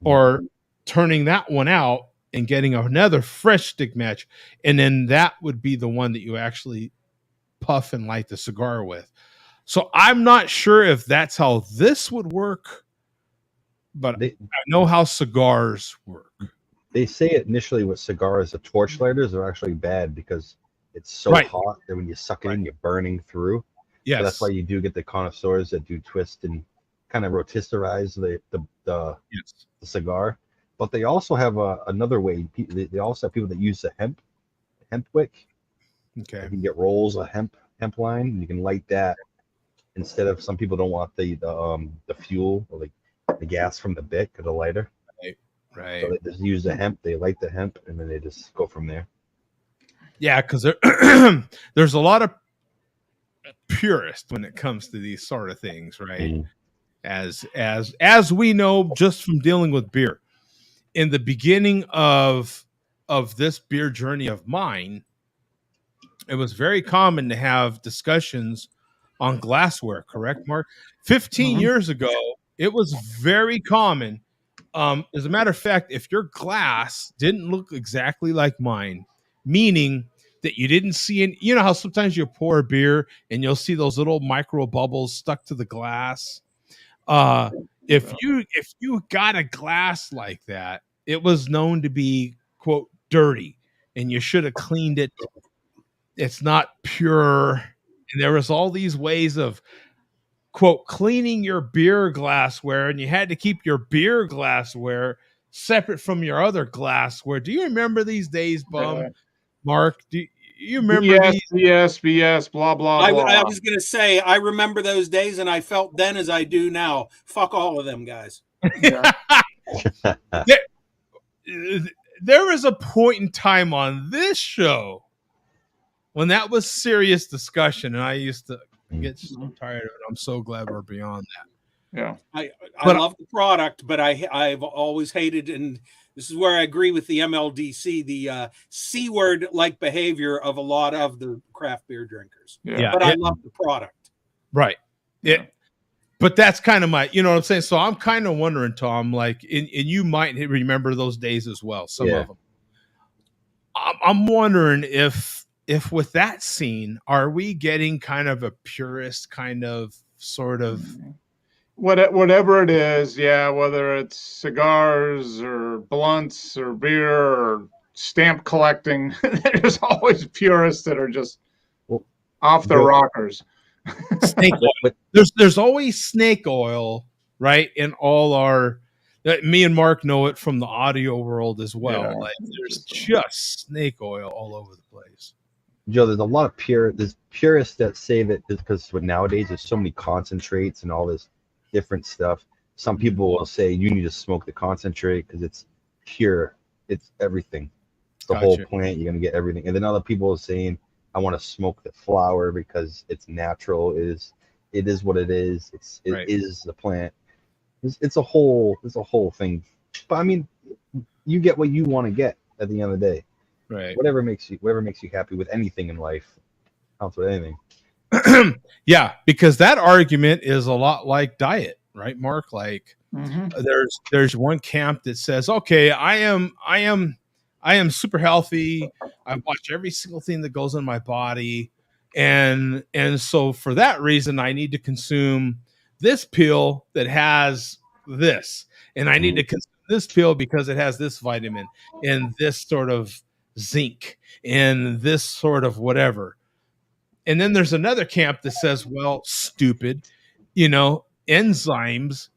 or turning that one out and getting another fresh stick match, and then that would be the one that you actually puff and light the cigar with. So I'm not sure if that's how this would work, but I know how cigars work. They say initially with cigars, the torch lighters are actually bad because it's so hot that when you suck it in, you're burning through. Yes. So that's why you do get the connoisseurs that do twist and kind of rotisserize the cigar. But they also have another way. They also have people that use the hemp wick. Okay. You can get rolls of hemp line, and you can light that instead of, some people don't want the fuel or like the gas from the Bic or the lighter. Right. So they just use the hemp. They light the hemp, and then they just go from there. Yeah, because there's a lot of purists when it comes to these sort of things, right? As we know just from dealing with beer. In the beginning of this beer journey of mine, it was very common to have discussions on glassware, correct, Mark? 15 years ago, it was very common. As a matter of fact, if your glass didn't look exactly like mine, meaning that you didn't see any, you know how sometimes you pour a beer and you'll see those little micro bubbles stuck to the glass. if you got a glass like that, it was known to be, quote, dirty, and you should have cleaned it. It's not pure. And there was all these ways of, quote, cleaning your beer glassware, and you had to keep your beer glassware separate from your other glassware. Do you remember these days, Bum? Mark, do you remember these? BS, blah, blah, blah. I was going to say, I remember those days, and I felt then as I do now. Fuck all of them guys. Yeah. There was a point in time on this show when that was serious discussion, and I used to get so tired of it. I'm so glad we're beyond that. Yeah. I love the product, but I've always hated, and this is where I agree with the MLDC, the C word like behavior of a lot of the craft beer drinkers. Yeah. But I love the product. Right. But that's kind of my, you know what I'm saying? So I'm kind of wondering, Tom, like, and you might remember those days as well, some of them. I'm wondering if with that scene, are we getting kind of a purist kind of sort of whatever it is, whether it's cigars or blunts or beer or stamp collecting, there's always purists that are just off the rockers. Snake oil. There's always snake oil, right? In all our, me and Mark know it from the audio world as well. Yeah. Like there's just snake oil all over the place. Joe, there's a lot of purists that say that because nowadays there's so many concentrates and all this different stuff. Some people will say you need to smoke the concentrate because it's pure. It's everything. It's the whole plant. You're gonna get everything. And then other people are saying I want to smoke the flower because it's natural. It is what it is. It is the plant. It's a whole thing. But I mean, you get what you want to get at the end of the day. Right. Whatever makes you happy with anything in life. Counts with anything. Yeah, because that argument is a lot like diet, right, Mark? Like there's one camp that says, okay, I am super healthy. I watch every single thing that goes in my body. And so for that reason, I need to consume this pill that has this. And I need to consume this pill because it has this vitamin and this sort of zinc and this sort of whatever. And then there's another camp that says, well, stupid, enzymes,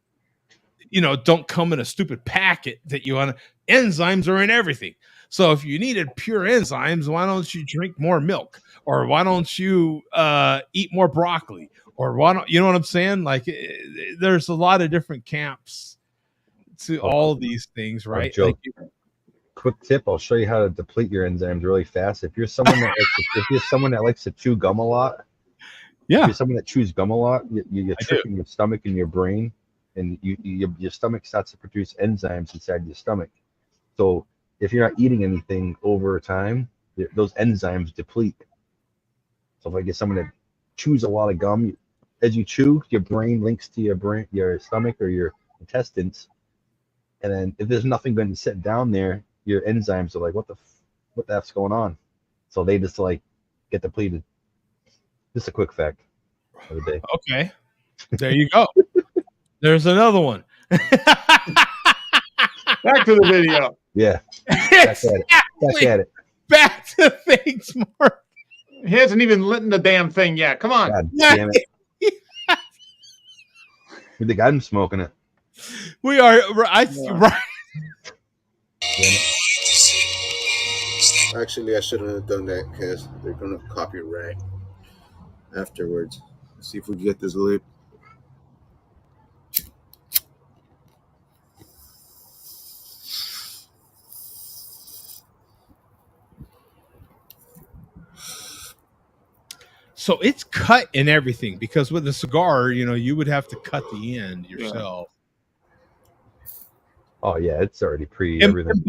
don't come in a stupid packet that you want. Enzymes are in everything. So if you needed pure enzymes, why don't you drink more milk? Or why don't you eat more broccoli? Or why don't, you know what I'm saying? Like there's a lot of different camps to all these things, right? Joe, quick tip, I'll show you how to deplete your enzymes really fast. If you're someone that likes to chew gum a lot, if you're someone that chews gum a lot, you're tricking your stomach and your brain, and your stomach starts to produce enzymes inside your stomach. So if you're not eating anything over time, those enzymes deplete. So if I get someone that chews a lot of gum, as you chew, your brain links to your stomach or your intestines, and then if there's nothing been set down there, your enzymes are like, what the F's going on? So they just like get depleted. Just a quick fact of the day. Okay, there you go. There's another one. Back to the video. Yeah. Back at it. Back to things, Mark. He hasn't even lit the damn thing yet. Come on. God damn it. You think I'm smoking it? We are. Right. Actually, I shouldn't have done that because they're going to copyright afterwards. Let's see if we can get this lid. So it's cut in everything because with a cigar, you would have to cut the end yourself. Oh yeah, it's already everything.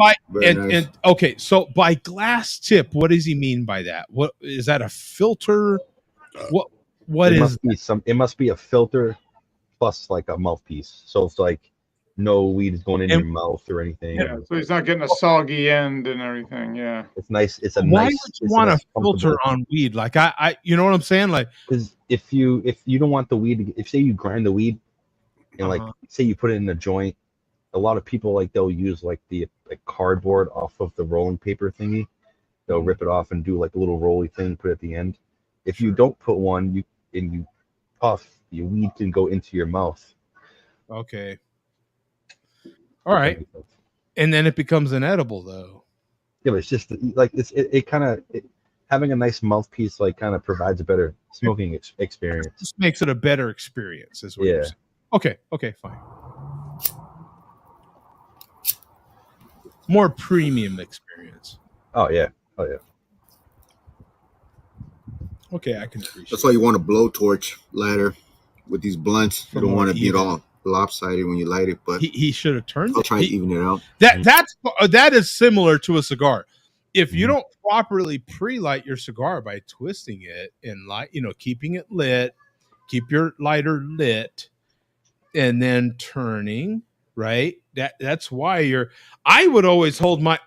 And okay, so by glass tip, what does he mean by that? What is that? A filter? What is? It must be a filter plus like a mouthpiece. So it's like no weed is going in your mouth or anything. Yeah, so he's not getting a soggy end and everything. Yeah, it's nice. Why would you want a filter on weed? Like I, you know what I'm saying? Like, because if you don't want the weed, if say you grind the weed, And like, say you put it in a joint, a lot of people like they'll use like the cardboard off of the rolling paper thingy. They'll rip it off and do like a little rolly thing, put it at the end. If you don't put one, you puff, your weed can go into your mouth. Okay. All right. And then it becomes inedible though. Yeah, but it's just like it kind of having a nice mouthpiece like kind of provides a better smoking experience. Just makes it a better experience, is what you're saying. Okay, fine. More premium experience. Oh yeah. Okay, I can appreciate. That's why you want a blowtorch lighter with these blunts. You don't want to be all lopsided when you light it. But he should have turned. I'll try to even it out. That is similar to a cigar. If you don't properly pre-light your cigar by twisting it and keeping it lit, keep your lighter lit, and then turning, right? That's why I would always hold my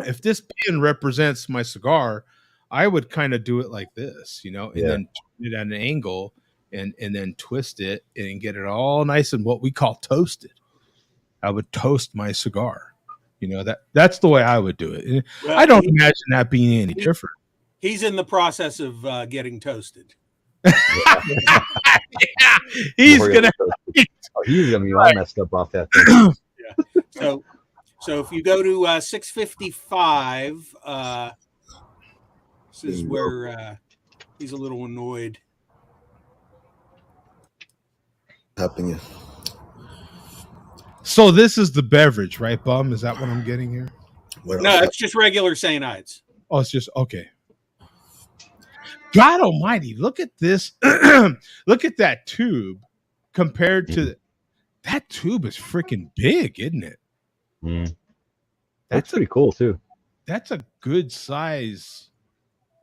if this pin represents my cigar, I would kind of do it like this, and then turn it at an angle and then twist it and get it all nice and what we call toasted. I would toast my cigar. That's the way I would do it. Well, I don't imagine that being any different. He's in the process of getting toasted. He's gonna be all messed up off that thing. So if you go to 655, this is where he's a little annoyed. Happening. So this is the beverage, right, Bum? Is that what I'm getting here? No, it's just regular St. Ides. Oh, it's just okay. God Almighty! Look at this. Look at that tube compared to that tube is freaking big, isn't it? That's pretty cool too. That's a good size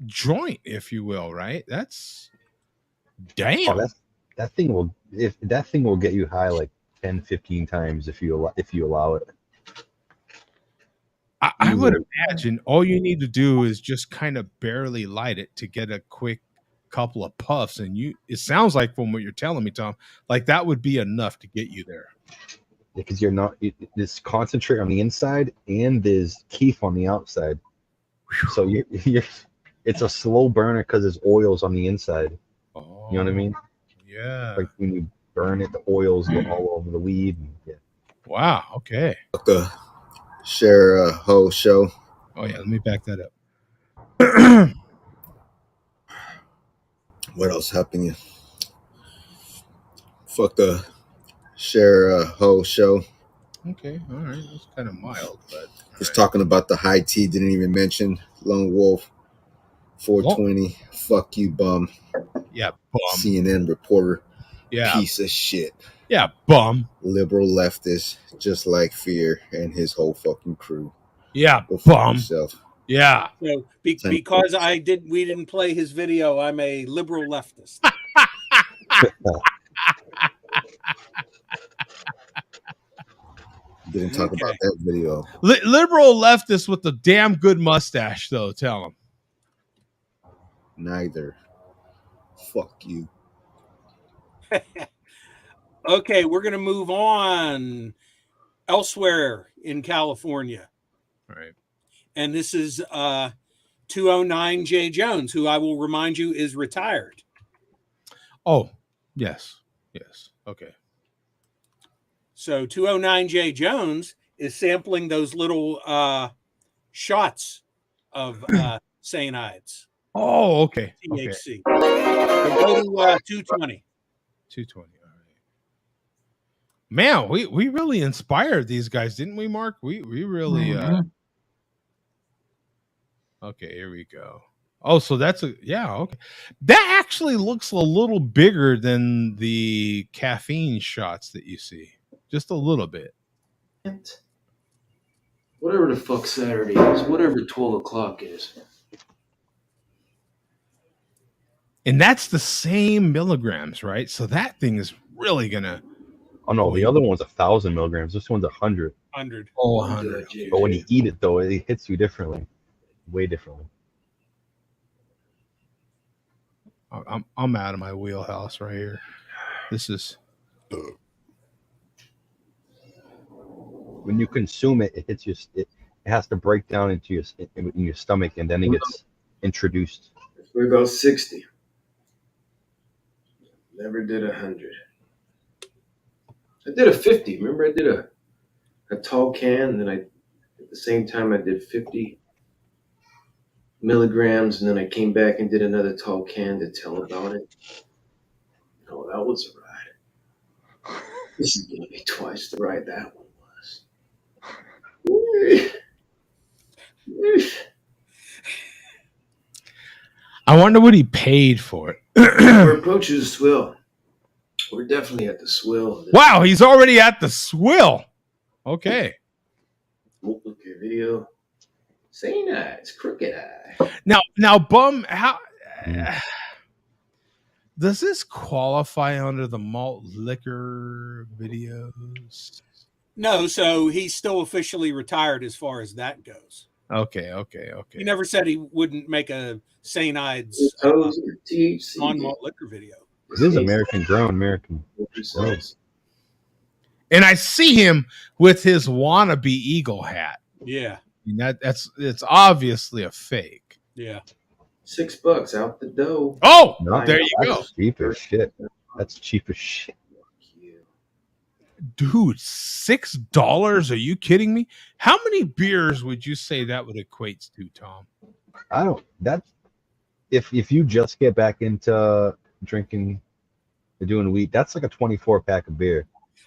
joint, if you will, right? That's damn. Oh, that thing will get you high like 10, 15 times if you allow it. I would imagine all you need to do is just kind of barely light it to get a quick couple of puffs, and it sounds like from what you're telling me, Tom, like that would be enough to get you there. Because there's concentrate on the inside and there's keef on the outside. So it's a slow burner because there's oils on the inside. Oh, you know what I mean? Yeah. Like when you burn it, the oils go all over the weed. Wow. Okay. The share ho show. Oh yeah. Let me back that up. What else happened? Fuck the share ho show. Okay. All right. That's kind of mild, but just talking about the high tea. Didn't even mention Lone Wolf 420. Oh. Fuck you, bum. Yeah, bum. CNN reporter. Yeah. Piece of shit. Yeah, bum. Liberal leftist, just like Fear and his whole fucking crew. Yeah, bum. Yourself. Yeah. So because we didn't play his video, I'm a liberal leftist. Didn't talk about that video. Liberal leftist with the damn good mustache, though. Tell him. Neither. Fuck you. Okay, we're going to move on elsewhere in California. All right. And this is 209 J. Jones, who I will remind you is retired. Oh, yes. Yes. Okay. So 209 J. Jones is sampling those little shots of St. Ides. Oh, okay. THC. Okay. So go to 220. 220. All right. Man, we really inspired these guys, didn't we, Mark? We really Okay, here we go. Oh, so that's okay. That actually looks a little bigger than the caffeine shots that you see. Just a little bit. Whatever the fuck Saturday is, whatever 12 o'clock is. And that's the same milligrams, right? So that thing is really gonna. Oh no, the other one's 1,000 milligrams. This one's 100. 100. Oh, 100. But when you eat it, though, it hits you differently, way differently. I'm out of my wheelhouse right here. This is when you consume it, it hits your. It has to break down into your stomach, and then it gets introduced. We're about 60. Never did 100. I did a 50. Remember, I did a tall can, and then at the same time I did 50 milligrams, and then I came back and did another tall can to tell about it. Oh, that was a ride. This is gonna be twice the ride that one was. I wonder what he paid for it. We're approaching the swill. We're definitely at the swill. Wow, he's already at the swill. Okay. Look at video. St. Ides, Crooked Eye. Now, Bum, how does this qualify under the malt liquor videos? No, so he's still officially retired as far as that goes. Okay. He never said he wouldn't make a St. Ides non-malt liquor video. This is American grown, American. And I see him with his wannabe eagle hat. Yeah. I mean, it's obviously a fake. Yeah. $6 out the dough. Oh, No, there you go. That's cheap as shit. That's cheap as shit. Dude, $6? Are you kidding me? How many beers would you say that would equate to, Tom? I don't. That's if you just get back into drinking and doing weed, that's like a 24-pack of beer.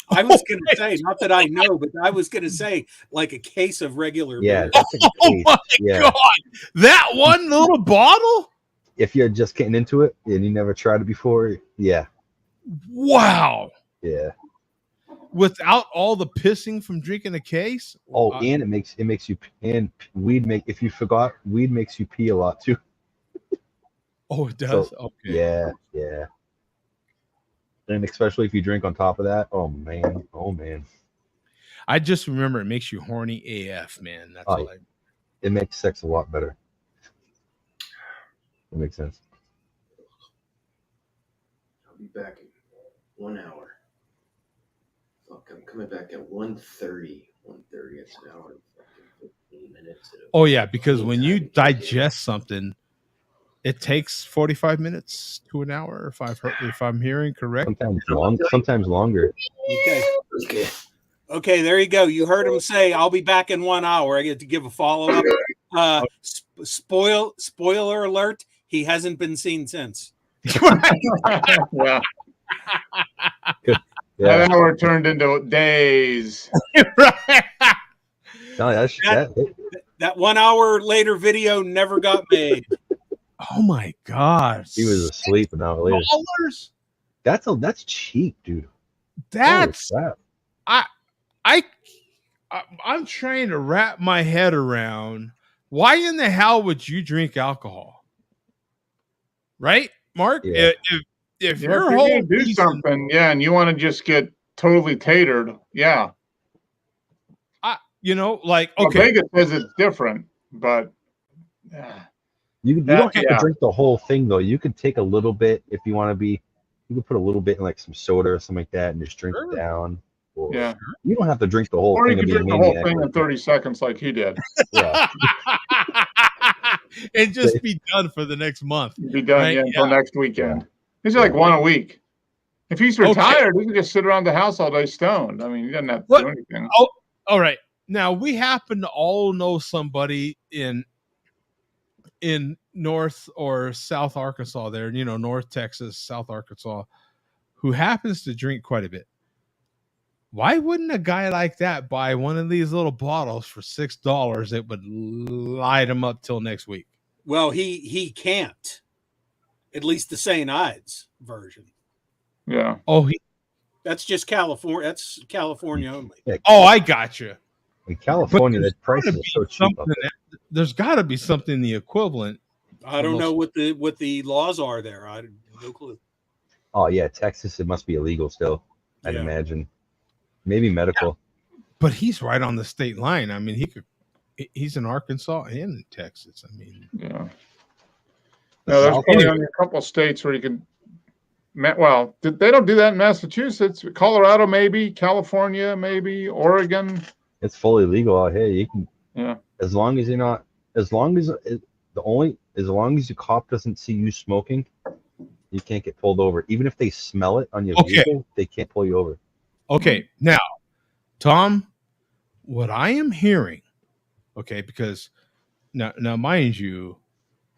I was going to say, not that I know, but I was going to say like a case of regular Yeah, beer. that's a case. My Yeah. God, that one little bottle? If you're just getting into it and you never tried it before, yeah, Wow. yeah. Without all the pissing from drinking a case? Oh, and it makes you, and if you forgot, weed makes you pee a lot too. Oh, it does? So, okay. Yeah. And especially if you drink on top of that, oh man. I just remember it makes you horny AF, man. That's all It makes sex a lot better. It makes sense. I'll be back in 1 hour. Fuck, I'm coming back at 1:30. 1:30. It's an hour and fucking 15 minutes. Oh, yeah, because when you digest something, it takes 45 minutes to an hour, if I'm hearing correct. Sometimes longer. Okay, there you go. You heard him say, "I'll be back in 1 hour." I get to give a follow up. Spoiler alert: he hasn't been seen since. Yeah. That hour turned into days. Right. No, that 1 hour later video never got made. Oh my God. He was asleep an hour later. $6? That's cheap, dude. That's I'm trying to wrap my head around why in the hell would you drink alcohol? Right, Mark? Yeah. If you're going to do something, and you want to just get totally tatered, yeah. Okay. Vegas says it's different, but you don't have to drink the whole thing though. You could take a little bit if you want to be. You could put a little bit in like some soda or something like that, and just drink it down. Or, you don't have to drink the whole or thing. Or you can drink the whole thing in 30 seconds, like he did. Yeah. And just be done for the next month. Be done until next weekend. These are like one a week. If he's retired, he can just sit around the house all day stoned. I mean, he doesn't have to do anything. Oh, all right. Now we happen to all know somebody in North or South Arkansas there, North Texas, South Arkansas, who happens to drink quite a bit. Why wouldn't a guy like that buy one of these little bottles for $6 that would light him up till next week? Well, he can't. At least the St. Ides version. Yeah. Oh, that's just California. That's California only. Oh, I got you. In California, the price is so cheap. There's got to be something the equivalent. I don't know what the laws are there. I have no clue. Oh yeah, Texas, it must be illegal still. I'd imagine. Maybe medical. Yeah. But he's right on the state line. I mean, he's in Arkansas and in Texas. I mean, yeah. No, there's probably only a couple of states where you can Well, they don't do that in Massachusetts. Colorado, maybe. California, maybe. Oregon. It's fully legal out here. You can, Yeah. as long as you're not, as long as the cop doesn't see you smoking, you can't get pulled over. Even if they smell it on your vehicle, they can't pull you over. Okay, now, Tom, what I am hearing, okay, because now, mind you,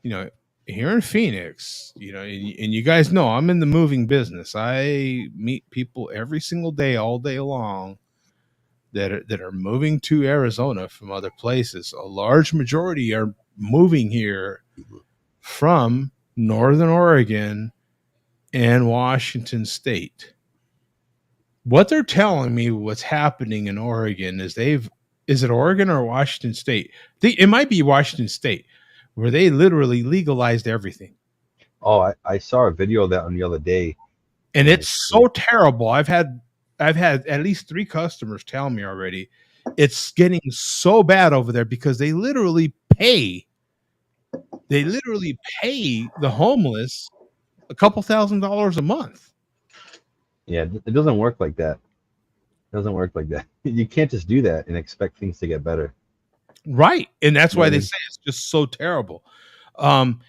here in Phoenix, and you guys know I'm in the moving business. I meet people every single day, all day long, that are moving to Arizona from other places. A large majority are moving here from Northern Oregon and Washington State. What they're telling me, what's happening in Oregon is is it Oregon or Washington State? It might be Washington State, where they literally legalized everything. Oh, I saw a video of that on the other day, and it's so terrible. I've had at least 3 customers tell me already. It's getting so bad over there because they literally pay the homeless a couple $1,000s a month. Yeah, it doesn't work like that. It doesn't work like that. You can't just do that and expect things to get better. Right. And that's why they say it's just so terrible. And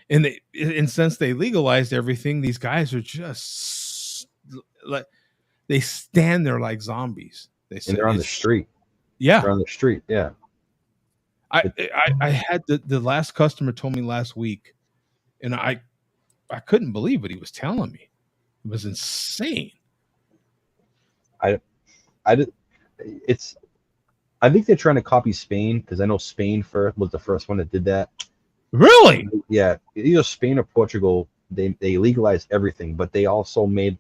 since they legalized everything, these guys are just like, they stand there like zombies. They're on the street. Yeah. They're on the street. Yeah. I had the last customer told me last week, and I couldn't believe what he was telling me. It was insane. I think they're trying to copy Spain, because I know Spain was the first one that did that. Really? Yeah, either Spain or Portugal. They legalized everything, but they also made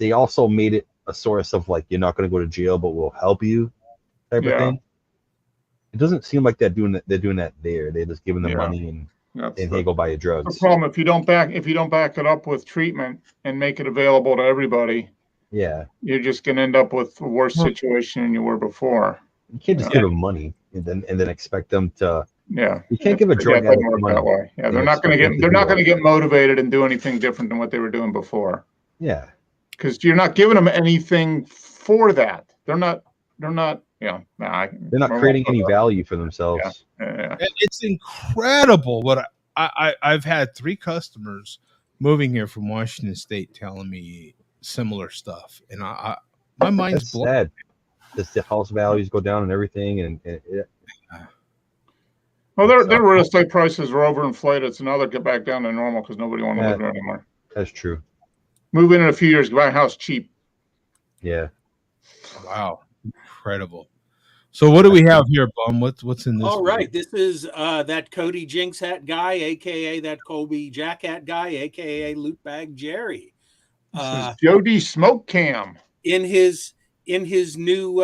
it a source of, like, you're not going to go to jail, but we'll help you type of thing. It doesn't seem like they're doing that there. They're just giving them money and hey, go buy your drugs. The problem, if you don't back it up with treatment and make it available to everybody, you're just going to end up with a worse situation than you were before. You can't just give them money and then expect them to. Yeah, you can't give a drug addict money that way. Yeah, they're not going to get motivated and do anything different than what they were doing before. Yeah, because you're not giving them anything for that. They're not. Yeah, they're not creating any value for themselves. Yeah. It's incredible what I've had 3 customers moving here from Washington State telling me similar stuff, and my mind's blown. Sad. The house values go down and everything, and well, their real estate prices are overinflated, so now they'll get back down to normal because nobody wants to live there anymore. That's true. Move in a few years, buy a house cheap. Yeah. Wow, incredible. So what do we have here, Bum? What's in this? All right, this is that Cody Jinx hat guy, aka that Colby Jack hat guy, aka Loot Bag Jerry. This is Jody Smoke Cam in his new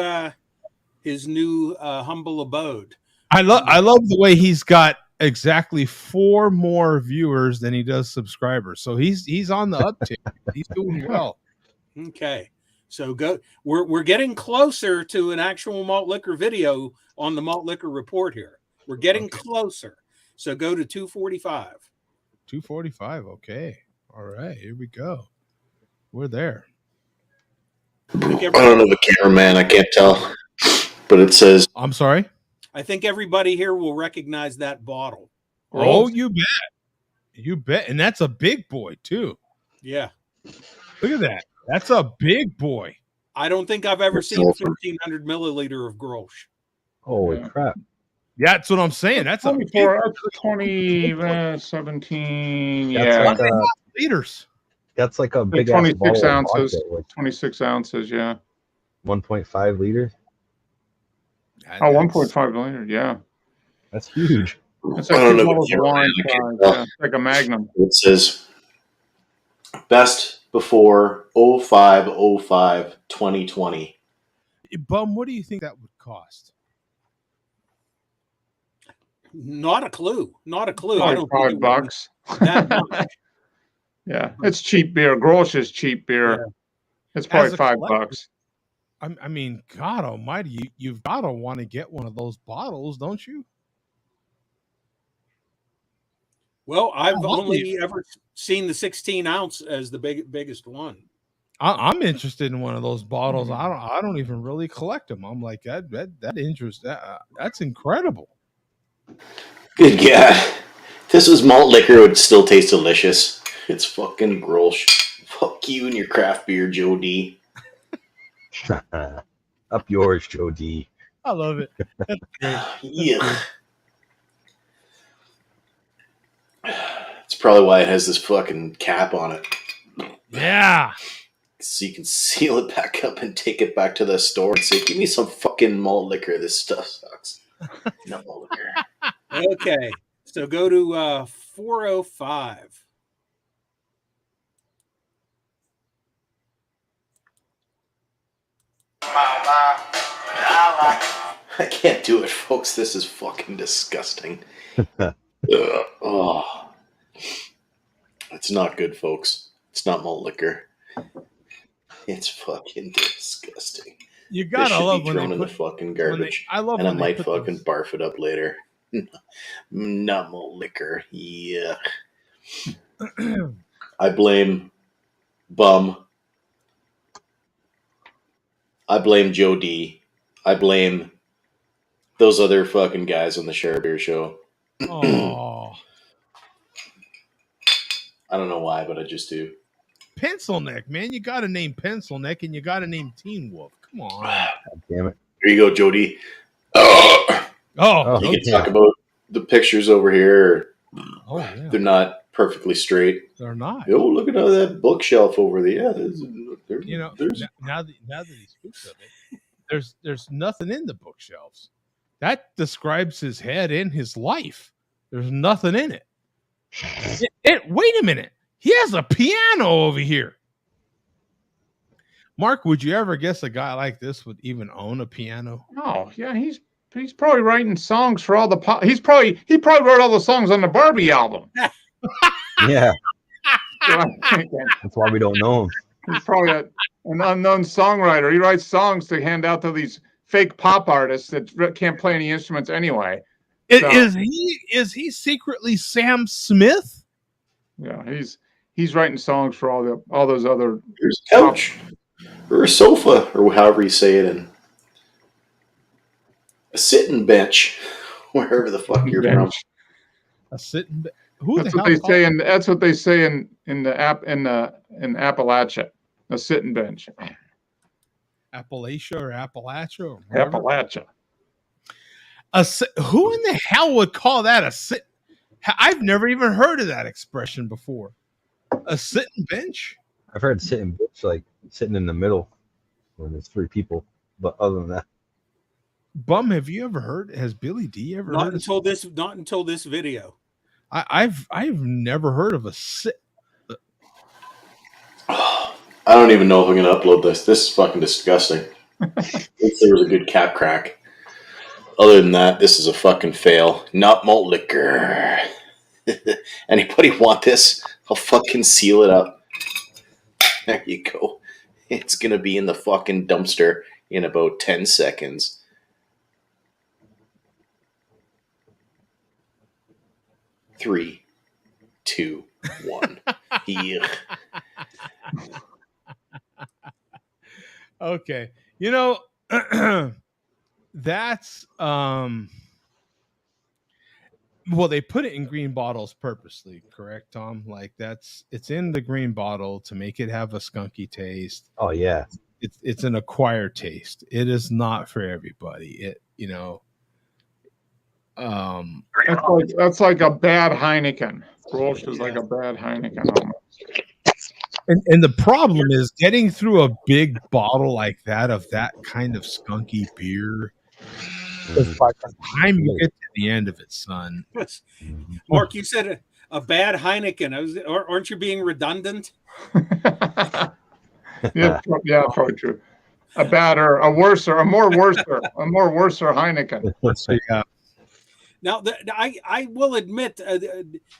humble abode. I love the way he's got exactly 4 more viewers than he does subscribers. So he's on the uptick. He's doing well. Okay. So we're getting closer to an actual malt liquor video on the Malt Liquor Report here. We're getting closer. So go to 245. 245. Okay. All right. Here we go. We're there. I don't know the cameraman. I can't tell, but it says. I'm sorry. I think everybody here will recognize that bottle. Oh, you bet. You bet. And that's a big boy too. Yeah. Look at that. That's a big boy. I don't think I've ever seen 1,500 milliliter of Grolsch. Holy crap. Yeah, that's what I'm saying. That's 2017. Yeah. Liters. That's like a big 26 ounces. 26 ounces, yeah. 1.5 liters. Oh, 1.5 liter, yeah. That's huge. It's like like a Magnum. It says best before 05/05/2020. Bum, what do you think that would cost? Not a clue. Not a clue. Like I don't $5. That much. Yeah, it's cheap beer. Grolsch is cheap beer. Yeah. It's probably $5. I mean, God Almighty, you've got to want to get one of those bottles, don't you? Well, I've only ever seen the 16 ounce as the biggest one. I'm interested in one of those bottles. I don't even really collect them. I'm like that interest that's incredible. Good God. If this was malt liquor, it would still taste delicious. It's fucking gross. Fuck you and your craft beer, Joe D. Up yours, Joe D. I love it. That's great. Yeah. It's probably why it has this fucking cap on it. Yeah. So you can seal it back up and take it back to the store and say, give me some fucking malt liquor. This stuff sucks. No malt liquor. Okay. So go to 405. I can't do it, folks. This is fucking disgusting. Oh. It's not good, folks. It's not malt liquor. It's fucking disgusting. You gotta love when thrown they in put the fucking garbage. I love and I when they might put fucking those- barf it up later. Not malt liquor. Yeah. I blame Bum. I blame Joe D. I blame those other fucking guys on the Share Beer show. Oh, I don't know why, but I just do. Pencil Neck, man. You gotta name Pencil Neck and you gotta name Teen Wolf. Come on. God damn it. Here you go, Jody. Oh, You can talk about the pictures over here. Oh, yeah. They're not perfectly straight. They're not. Oh, look at that bookshelf over there. Yeah, You know, there's now that he speaks of it, there's nothing in the bookshelves. That describes his head and his life. There's nothing in it. Wait a minute. He has a piano over here. Mark, would you ever guess a guy like this would even own a piano? Oh, yeah, he's probably writing songs for all the he probably wrote all the songs on the Barbie album. Yeah. That's That's why we don't know him. He's probably an unknown songwriter. He writes songs to hand out to these fake pop artists that can't play any instruments anyway. Is he secretly Sam Smith? Yeah, he's writing songs for all those other. There's a couch or a sofa or however you say it, and a sitting bench, wherever the fuck you're from. A sitting. That's what they say in. That's what they say in Appalachia. A sitting bench. Appalachia or Appalachia or Appalachia. Who in the hell would call that a sit? I've never even heard of that expression before. A sitting bench? I've heard sitting bitch, like sitting in the middle when there's three people. But other than that, Bum, have you ever heard? Has Billy D ever Not heard? until this video. I've never heard of a sit. I don't even know if I'm going to upload this. This is fucking disgusting. If there was a good cap crack. Other than that, this is a fucking fail. Not malt liquor. Anybody want this? I'll fucking seal it up. There you go. It's going to be in the fucking dumpster in about 10 seconds. Three, two, one. Yeah. Okay. You know, that's well, they put it in green bottles purposely, correct, Tom? Like it's in the green bottle to make it have a skunky taste. oh yeah, It's an acquired taste. It is not for everybody. That's like a bad Heineken. Grolsch is like a bad Heineken almost. And the problem is getting through a big bottle like that of that kind of skunky beer. By the time you get to the end of it, son. Mark, you said a bad Heineken. Aren't you being redundant? Yeah, probably true. A badder, a more worser Heineken. So, yeah. Now, I will admit,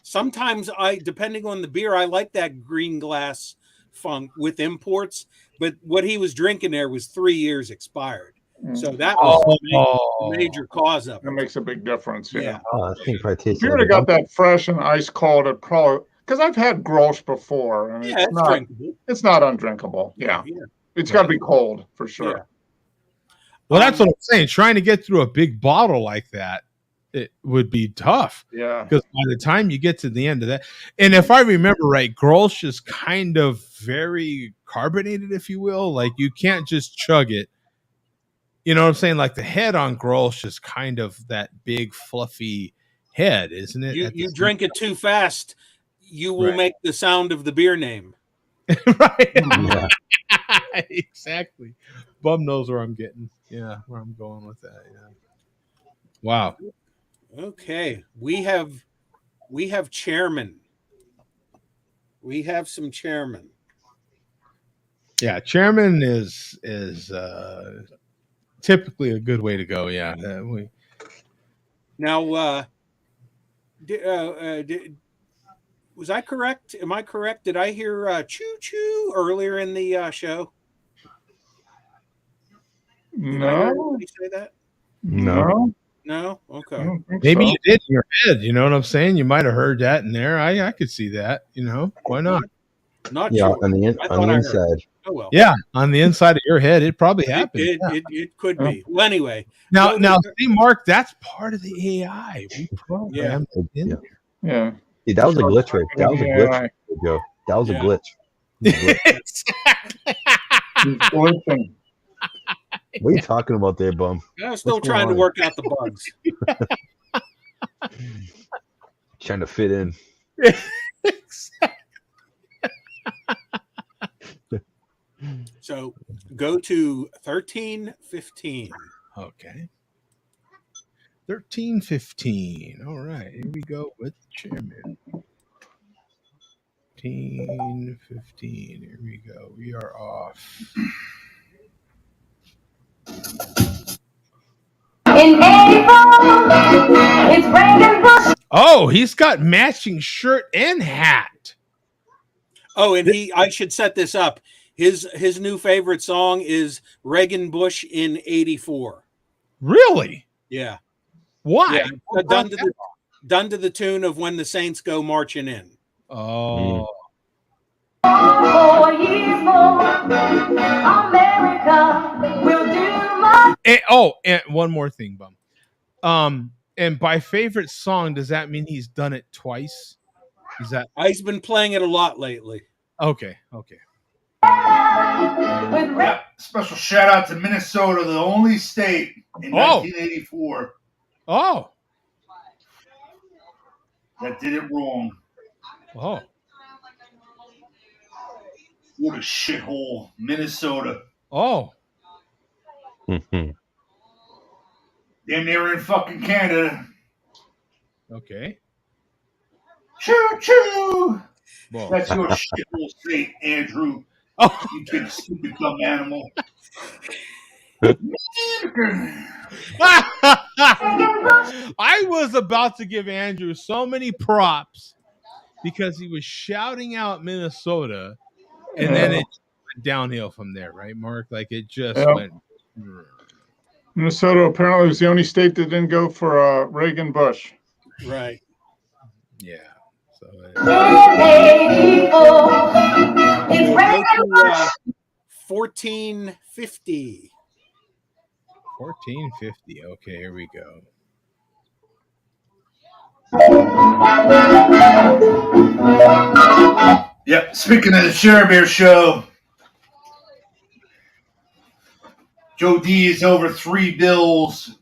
sometimes depending on the beer, I like that green glass funk with imports. But what he was drinking there was 3 years expired. So that was Oh. a major cause of That it. makes a big difference. Yeah. Oh, that thing probably If tastes you like would have got a that fresh and ice cold, it probably because I've had Grolsch before, and Yeah, it's it's not drinkable. it's not undrinkable. Yeah, Yeah. it's got to be cold for sure. Yeah. Well, that's what I'm saying. Trying to get through a big bottle like that, it would be tough. Yeah. Because by the time you get to the end of that, and if I remember right, Grolsch is kind of very carbonated, if you will. Like you can't just chug it. You know what I'm saying? Like the head on Grolsch is kind of that big fluffy head, isn't it? You drink it too fast, you will Right. make the sound of the beer name. Right. Yeah. Exactly. Bum knows where I'm getting. Yeah, where I'm going with that. Yeah. Wow. Okay, we have chairman. We have some chairman. Yeah, chairman is typically a good way to go. Yeah. Now, was I correct? Am I correct? Did I hear choo choo earlier in the show? Did I hear anybody say that? No. No? Okay. I don't think Maybe so. you did in your head. You know what I'm saying? You might have heard that in there. I could see that. You know, why not? Not Yeah, sure. on the I on thought the I heard. inside. Oh well. Yeah, on the inside of your head, it probably happened. It could be. Well, anyway. Now, go now, to- see, Mark, that's part of the AI. We programmed it in Yeah. there. Yeah. See, that was a glitch right. That was a glitch, AI. Joe. That was a Yeah. glitch. He's glitching. What are you talking about there, bum? I'm still What's trying to going on? work out the bugs. Trying to fit in. So go to 1315. Okay. 1315. All right. Here we go with chairman. 1315. Here we go. We are off. In April, it's raining bush. Oh, he's got matching shirt and hat. Oh, and I should set this up. His new favorite song is Reagan Bush in '84. Really? Yeah. Why? Yeah. What Done brought to that the done to the tune of When the Saints Go Marching In. Oh. 4 years more, America will do much. And one more thing, bum. And by favorite song, does that mean he's done it twice? Is that He's been playing it a lot lately. okay? Okay. Yeah, special shout out to Minnesota, the only state in 1984 Oh. that did it wrong. Oh. What a shithole, Minnesota. Oh. Damn near in fucking Canada. Okay. Choo choo. Whoa. That's your shithole state, Andrew. Oh. You big stupid dumb animal. I was about to give Andrew so many props because he was shouting out Minnesota, and then it went downhill from there, right, Mark? Like it just went. Minnesota apparently was the only state that didn't go for Reagan Bush. Right. Yeah. So, It's raining bush. 1450. 1450. Okay, here we go. Yep. Speaking of the Share Beer Show, Joe D is over 3 bills,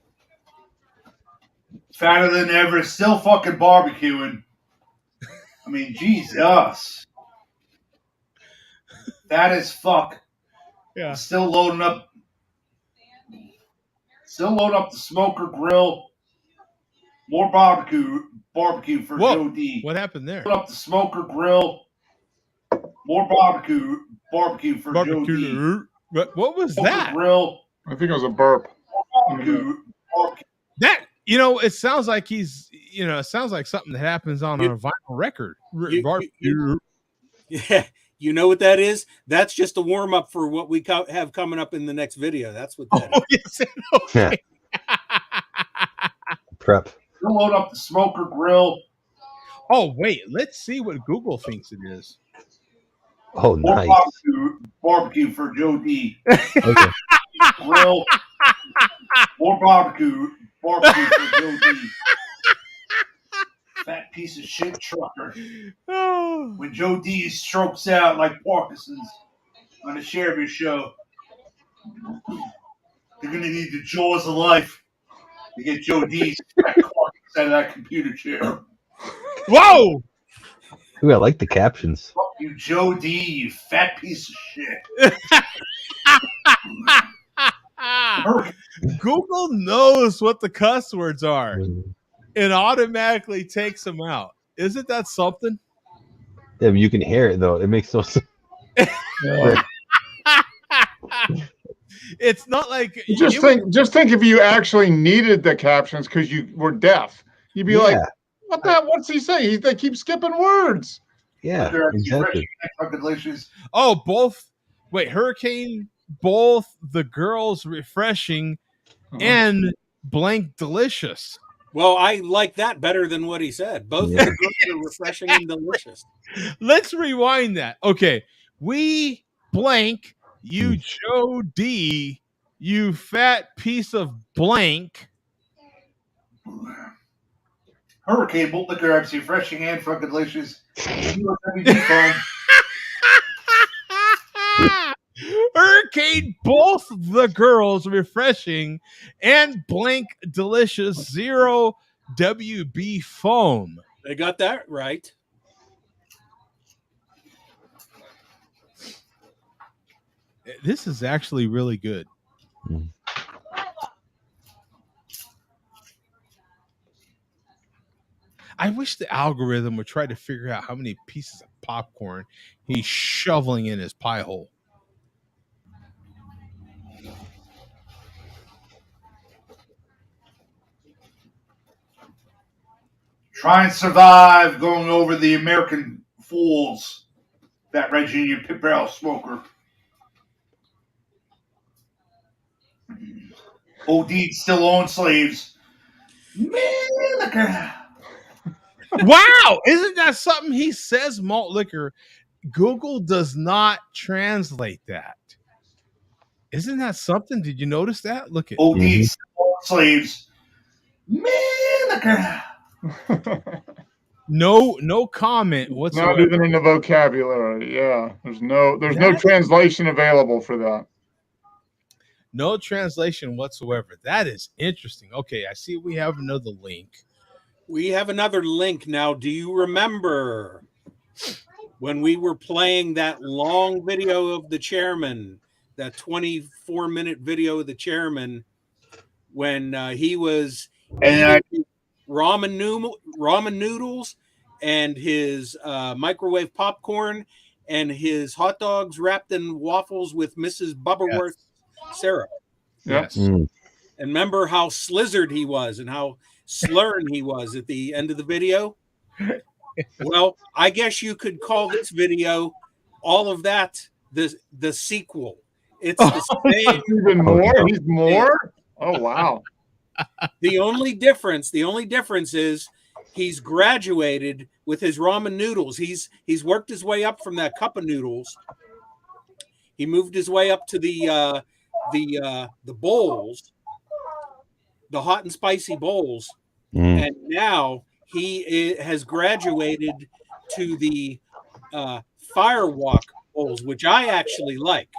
fatter than ever, still fucking barbecuing. I mean, Jesus, fat as fuck. Yeah. Still loading up the smoker grill. More barbecue for Whoa. Joe D. What happened there? Load up the smoker grill. More barbecue for Joe D. What was that? Grill. I think it was a burp. Barbecue. That it sounds like it sounds like something that happens on a vinyl record. Yeah, You know what that is? That's just a warm up for what we have coming up in the next video. That's what that is. Okay. Prep. We'll load up the smoker grill. Oh, wait. Let's see what Google thinks it is. Oh, More nice. barbecue for Joe D. Okay. Grill. More barbecue for Joe D. Fat piece of shit trucker. When Joe D strokes out like Parkinson's on the Sherby show, they're gonna need the jaws of life to get Joe D's fat carcass out of that computer chair. Whoa! Ooh, I like the captions. Fuck you, Joe D, you fat piece of shit. Google knows what the cuss words are and automatically takes them out. Isn't that something? Yeah, but you can hear it though. It makes no sense. It's not like just think if you actually needed the captions because you were deaf, you'd be like, "What the? What's he saying? They keep skipping words." Yeah, exactly. Oh, both. Wait, Hurricane. Both the girls refreshing and blank delicious. Well, I like that better than what he said. Both of the girls are refreshing and delicious. Let's rewind that. Okay, we blank you, Joe D, you fat piece of blank. Hurricane malt liquor, absolutely refreshing and fucking delicious. Hurricane, both the girls refreshing and blank delicious 0 WB foam. They got that right. This is actually really good. I wish the algorithm would try to figure out how many pieces of popcorn he's shoveling in his pie hole. Try and survive going over the American Fools. That Red Union Pit Barrel Smoker. OD still owns slaves. Wow, isn't that something? He says malt liquor. Google does not translate that. Isn't that something? Did you notice that? Look at OD still owns slaves. No comment whatsoever. Not even in the vocabulary. Yeah, there's no translation available for that. No translation whatsoever. That is interesting. Okay, I see we have another link. We have another link now. Do you remember when we were playing that long video of the chairman, that 24-minute video of the chairman, when he was eating ramen noodles and his microwave popcorn and his hot dogs wrapped in waffles with Mrs. Bubberworth syrup? Yes. And remember how slizzard he was and how slurring he was at the end of the video? Well, I guess you could call this video, all of that, the sequel. It's the same. Even more? He's more? Oh, wow. The only difference is he's graduated with his ramen noodles. He's worked his way up from that cup of noodles. He moved his way up to the bowls, the hot and spicy bowls, and now he has graduated to the firewalk bowls, which I actually like.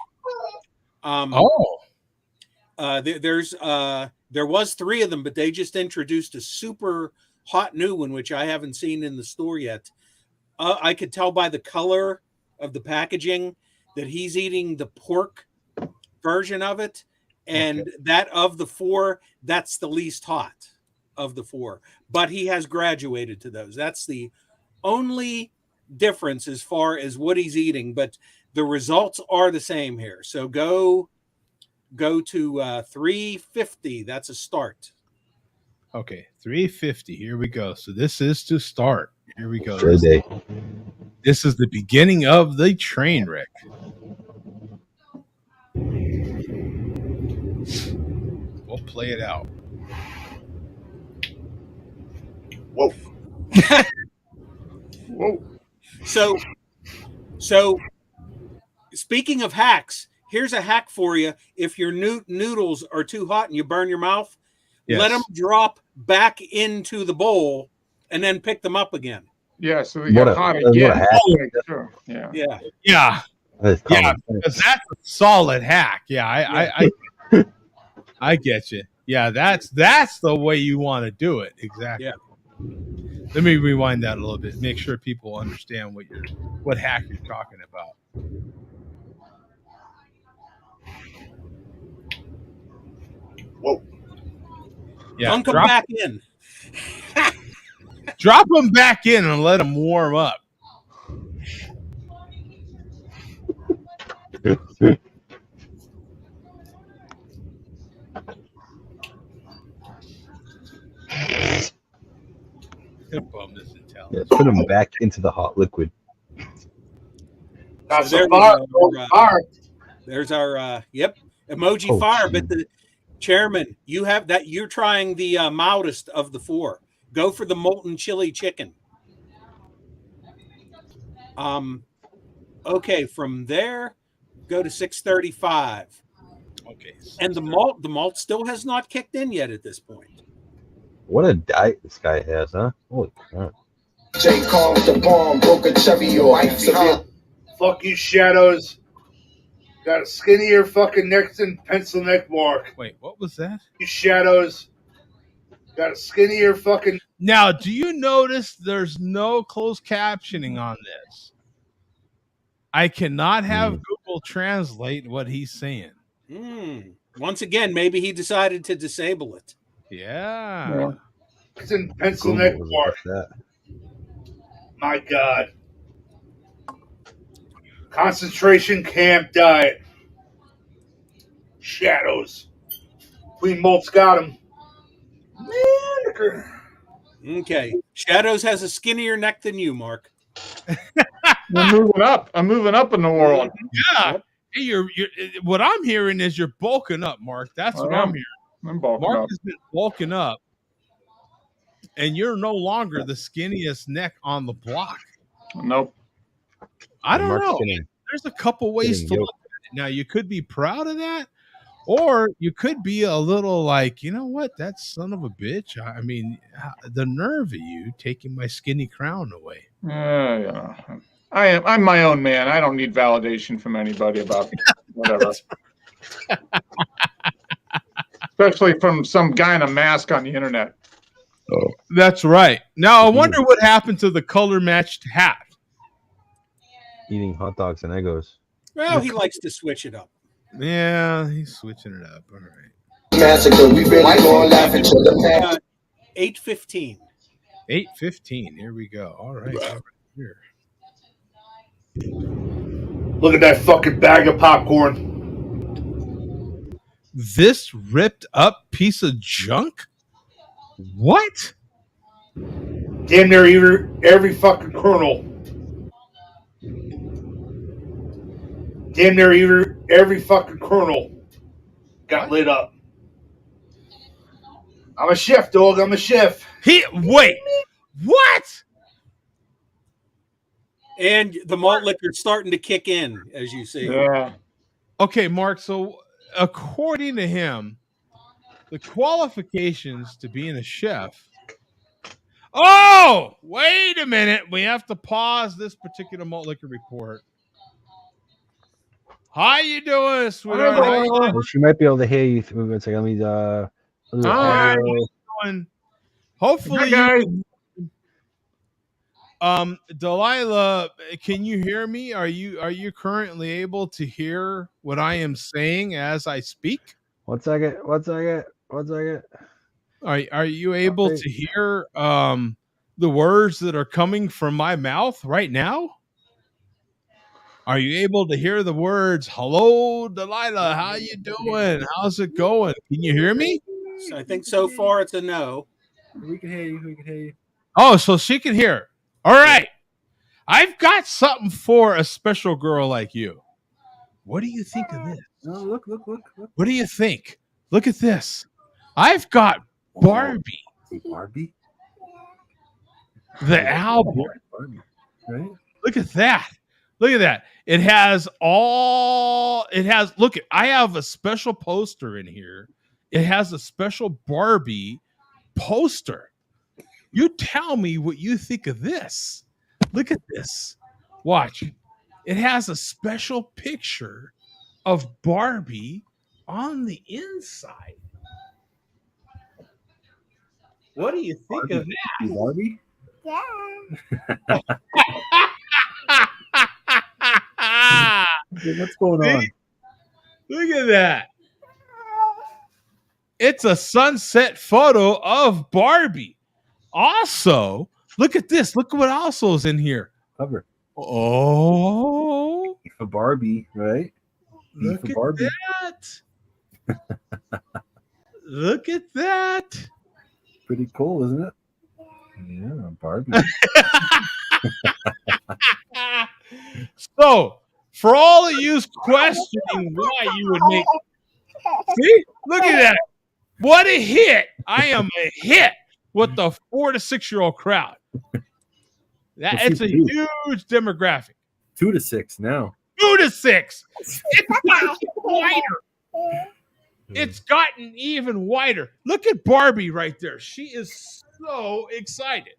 There was 3 of them, but they just introduced a super hot new one, which I haven't seen in the store yet. I could tell by the color of the packaging that he's eating the pork version of it, and that of the 4, that's the least hot of the 4. But he has graduated to those. That's the only difference as far as what he's eating, but the results are the same here. So go to 350. That's a start. Okay, 350. Here we go. So this is to start. Here we go. Good day. This is the beginning of the train wreck. We'll play it out. Whoa. Whoa. So speaking of hacks, here's a hack for you. If your noodles are too hot and you burn your mouth, let them drop back into the bowl and then pick them up again. Yeah, so they get hot again. Sure. Yeah. Yeah. Yeah. Yeah, because that's a solid hack. Yeah, I get you. Yeah, that's the way you want to do it. Exactly. Yeah. Let me rewind that a little bit. Make sure people understand what hack you're talking about. Whoa. Yeah. Dunk them back in. Drop them back in and let them warm up. Yeah, put them back into the hot liquid. That's So a fire. There's our emoji fire. But the chairman, you have that. You're trying the mildest of the four. Go for the molten chili chicken. Okay, from there, go to 635. Okay, and the malt still has not kicked in yet at this point. What a diet this guy has, huh? Holy crap! J. Kong the bomb, broke a cherry or ice severe. Fuck you, Shadows. Got a skinnier fucking neck than pencil neck mark. Wait, what was that? You Shadows. Got a skinnier fucking. Now, do you notice there's no closed captioning on this? I cannot have Google translate what he's saying. Once again, maybe he decided to disable it. Yeah. It's in pencil neck mark. My God. Concentration camp diet. Shadows. Queen Malt's got him. Okay. Shadows has a skinnier neck than you, Mark. I'm moving up. I'm moving up in the world. Yeah. Hey, you're what I'm hearing is you're bulking up, Mark. That's what I'm hearing. I'm bulking Mark up. has been bulking up, and you're no longer the skinniest neck on the block. Nope. I don't Mark's know. skinny. There's a couple ways to look at it. Now, you could be proud of that, or you could be a little like, you know what? That son of a bitch. I mean, the nerve of you taking my skinny crown away. Yeah. I'm my own man. I don't need validation from anybody about whatever. Especially from some guy in a mask on the internet. Oh, that's right. Now, I wonder what happened to the color matched hat. Eating hot dogs and Eggos. Well, he likes to switch it up. Yeah, he's switching it up. All right. Massacre, we really gonna laugh at the 8:15. 8:15. Here we go. All right. Here. Look at that fucking bag of popcorn. This ripped up piece of junk? What? Damn near every fucking kernel. Damn near every fucking kernel got lit up. I'm a chef, dog. I'm a chef. Wait. What? And the malt liquor's starting to kick in, as you see. Yeah. Okay, Mark. So, according to him, the qualifications to being a chef. Oh, wait a minute. We have to pause this particular malt liquor report. How you doing, sweetheart? How you doing? Well, she might be able to hear you. It's like, let me. Hi. Hopefully, guys. Delilah, can you hear me? Are you currently able to hear what I am saying as I speak? One second. Are you able to hear the words that are coming from my mouth right now? Are you able to hear the words, hello, Delilah, how you doing? How's it going? Can you hear me? So I think so far it's a no. We can hear you. Oh, so she can hear. All right. I've got something for a special girl like you. What do you think of this? Oh, look. What do you think? Look at this. I've got Barbie. Barbie? The album. Barbie, right? Look at that. Look at that. It has look, I have a special poster in here. It has a special Barbie poster. You tell me what you think of this. Look at this. Watch. It has a special picture of Barbie on the inside. What do you think of that? Barbie? Yeah. What's going on? Look at that. It's a sunset photo of Barbie. Also, look at this. Look what also is in here. Cover. Oh. For Barbie, right? Look for at Barbie. that. Look at that. Pretty cool, isn't it? Yeah, Barbie. So, for all of you questioning why you would make, see, look at that. What a hit. I am a hit with the 4 to 6 year old crowd. It's a huge demographic. 2 to 6 now. 2 to 6. It's gotten wider. It's gotten even wider. Look at Barbie right there. She is so excited.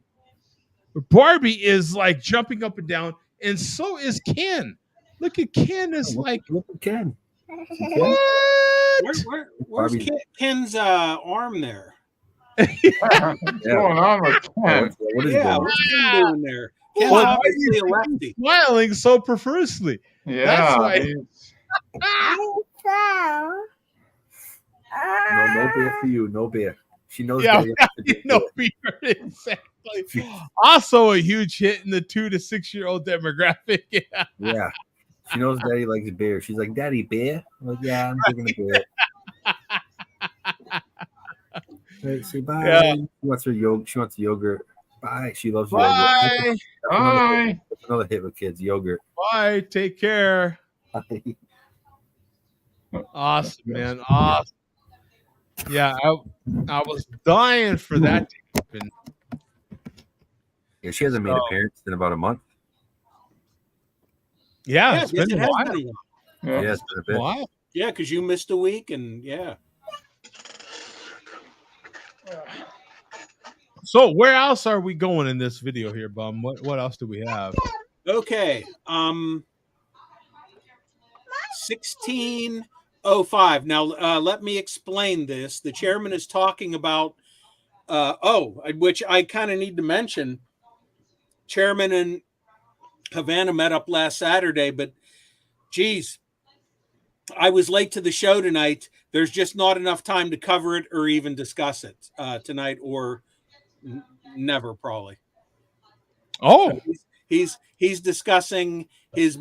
Barbie is like jumping up and down, and so is Ken. Look at Ken is like. Look at Ken. What? Where's Ken's arm there? What's going on with Ken? What is what's Ken doing there? Ken's Well, obviously a lefty. Smiling so profusely. Yeah. That's why. No beer for you. No beer. She knows. Yeah, better. no beer, exactly. Also, a huge hit in the 2 to 6 year old demographic. Yeah. Yeah. She knows Daddy likes beer. She's like, Daddy, beer? I'm like, yeah, I'm drinking a beer. Right, say bye. Yeah. She wants her yogurt. She wants yogurt. Bye. She loves Bye. yogurt. Bye. That's another hit with kids. Yogurt. Bye. Take care. Bye. Awesome, man. Awesome. Yeah, I was dying for that to happen. Yeah, she hasn't made an appearance in about a month. Yeah, it's been a while. Yeah, it's been a bit. Wow. Yeah, because you missed a week, and yeah. So where else are we going in this video here, Bum? What else do we have? Okay. 1605. Now let me explain this. The chairman is talking about which I kind of need to mention. Chairman and Havana met up last Saturday, but geez, I was late to the show tonight. There's just not enough time to cover it or even discuss it tonight, or never probably. Oh, so he's discussing his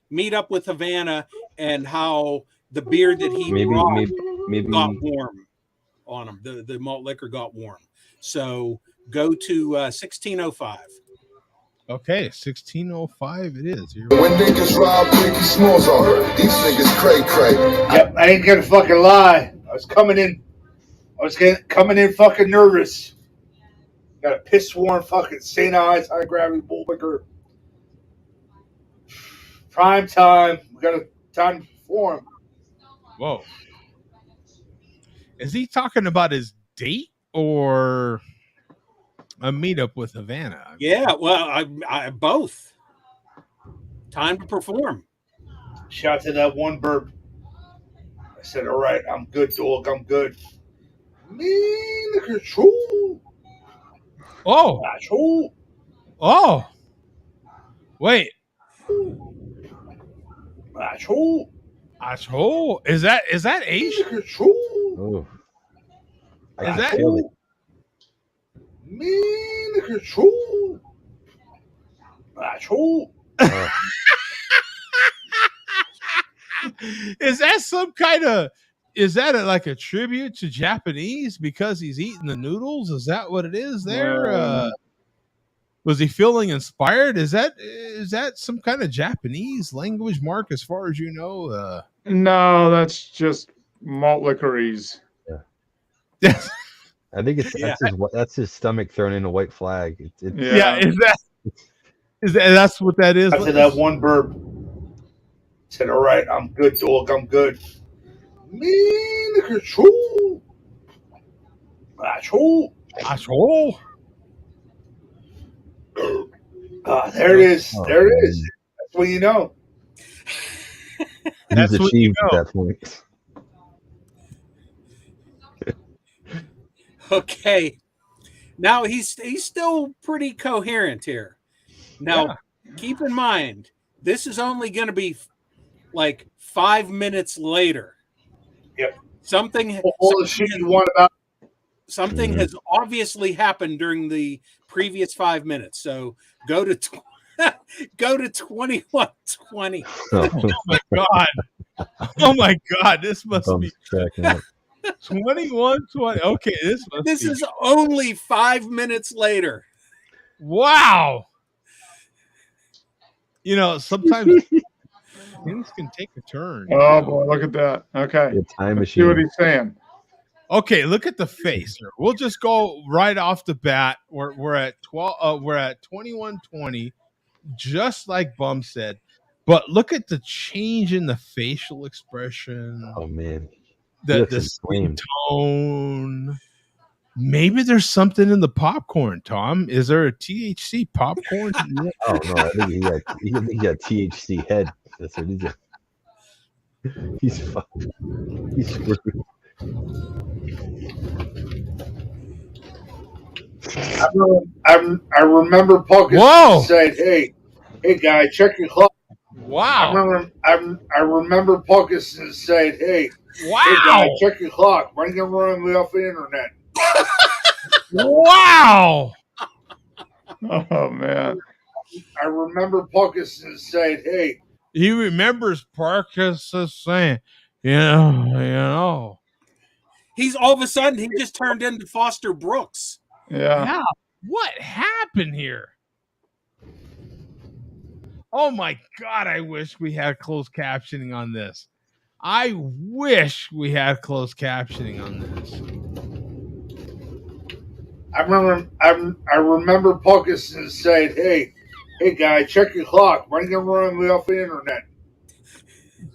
meetup with Havana and how the beer that he brought got warm on him. The malt liquor got warm. So go to 1605. Okay, 1605 it is. Here When niggas rob Biggie Smalls on her, these niggas cray. Yep, I ain't gonna fucking lie. I was coming in fucking nervous. Got a piss warm fucking St. Ives high gravity bull liquor. Prime time. We got a time to perform. Whoa. Is he talking about his date or a meetup with Havana? Yeah, well, I both. Time to perform. Shout to that one burp. I said, all right, I'm good, dog. I'm good. Me, look at you. Oh. True. Oh. Wait. Achoo. Achoo. Is that Asian? Oh. Is that feel it. Me, look at you. Achoo. Is that some kind of like a tribute to Japanese because he's eating the noodles? Is that what it is there? Was he feeling inspired? Is that some kind of Japanese language, Mark? As far as you know, No, that's just malt liquories. yes. I think that's his stomach thrown in a white flag. Yeah, that's what that is? After that one burp, said, "All right, I'm good, dog. I'm good." Me, look at you. Achoo. Achoo. There it is. There it is. That's what you know. He's achieved at that point. Okay. Now he's still pretty coherent here. Now, keep in mind, this is only going to be like 5 minutes later. Yep. Something has obviously happened during the previous 5 minutes. So go to 2120. Oh my god! Oh my god! This must be 2120. Okay, this is only 5 minutes later. Wow. You know, sometimes things can take a turn. Oh boy, look at that. Okay. Time machine. See what he's saying. Okay, look at the face here. We'll just go right off the bat. We're at 12. We're at 2120, just like Bum said. But look at the change in the facial expression. Oh man, the skin tone. Maybe there's something in the popcorn, Tom. Is there a THC popcorn? Oh no, I think he got THC head. That's what he did. He's fucking. He's screwed. I remember Parkinson saying, "Hey, guy, check your clock." Wow. I remember Parkinson saying, "Hey, wow, hey, guy, check your clock. When you run me off the internet." Wow. Oh man. I remember Parkinson saying, "Hey." He remembers Parkinson saying, you know. He's all of a sudden he just turned into Foster Brooks. Yeah. What happened here? Oh my God, I wish we had closed captioning on this. I wish we had closed captioning on this. I remember Parkinson saying, "Hey, guy, check your clock. When you run me off the internet?"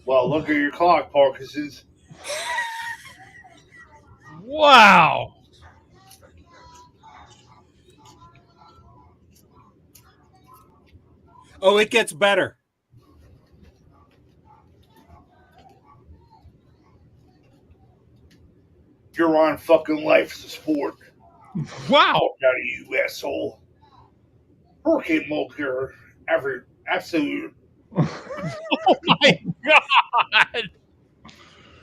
Well, look at your clock, Parkinson's. Wow. Oh, it gets better. You're on fucking life as a sport. Wow. Out of you, asshole. Hurricane Mulker, absolute. Oh my God.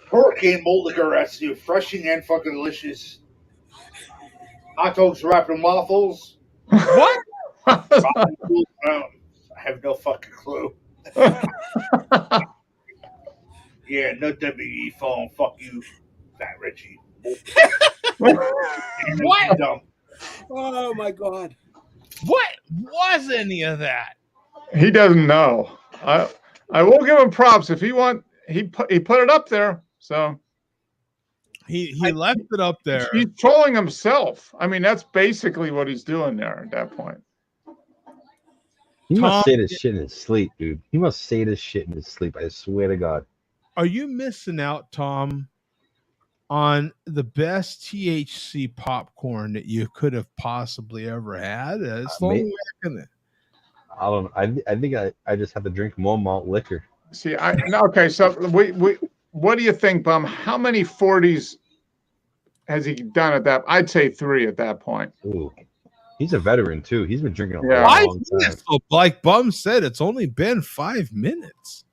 Hurricane Mulker, that's refreshing and fucking delicious. Hot dogs wrapped in waffles. What? I have no fucking clue. Yeah, no WE phone. Fuck you, Fat Richie. What? Oh my God. What was any of that? He doesn't know. I will give him props if he put it up there. So he left it up there. He's trolling himself. I mean, that's basically what he's doing there at that point. He must say this shit in his sleep, dude. He must say this shit in his sleep. I swear to God. Are you missing out, Tom, on the best THC popcorn that you could have possibly ever had? It's the only way I can. I don't know. I think I just have to drink more malt liquor. See, okay. So what do you think, Bum? How many 40s has he done at that? I'd say 3 at that point. Ooh, he's a veteran too. He's been drinking a long time. So, like Bum said, it's only been 5 minutes.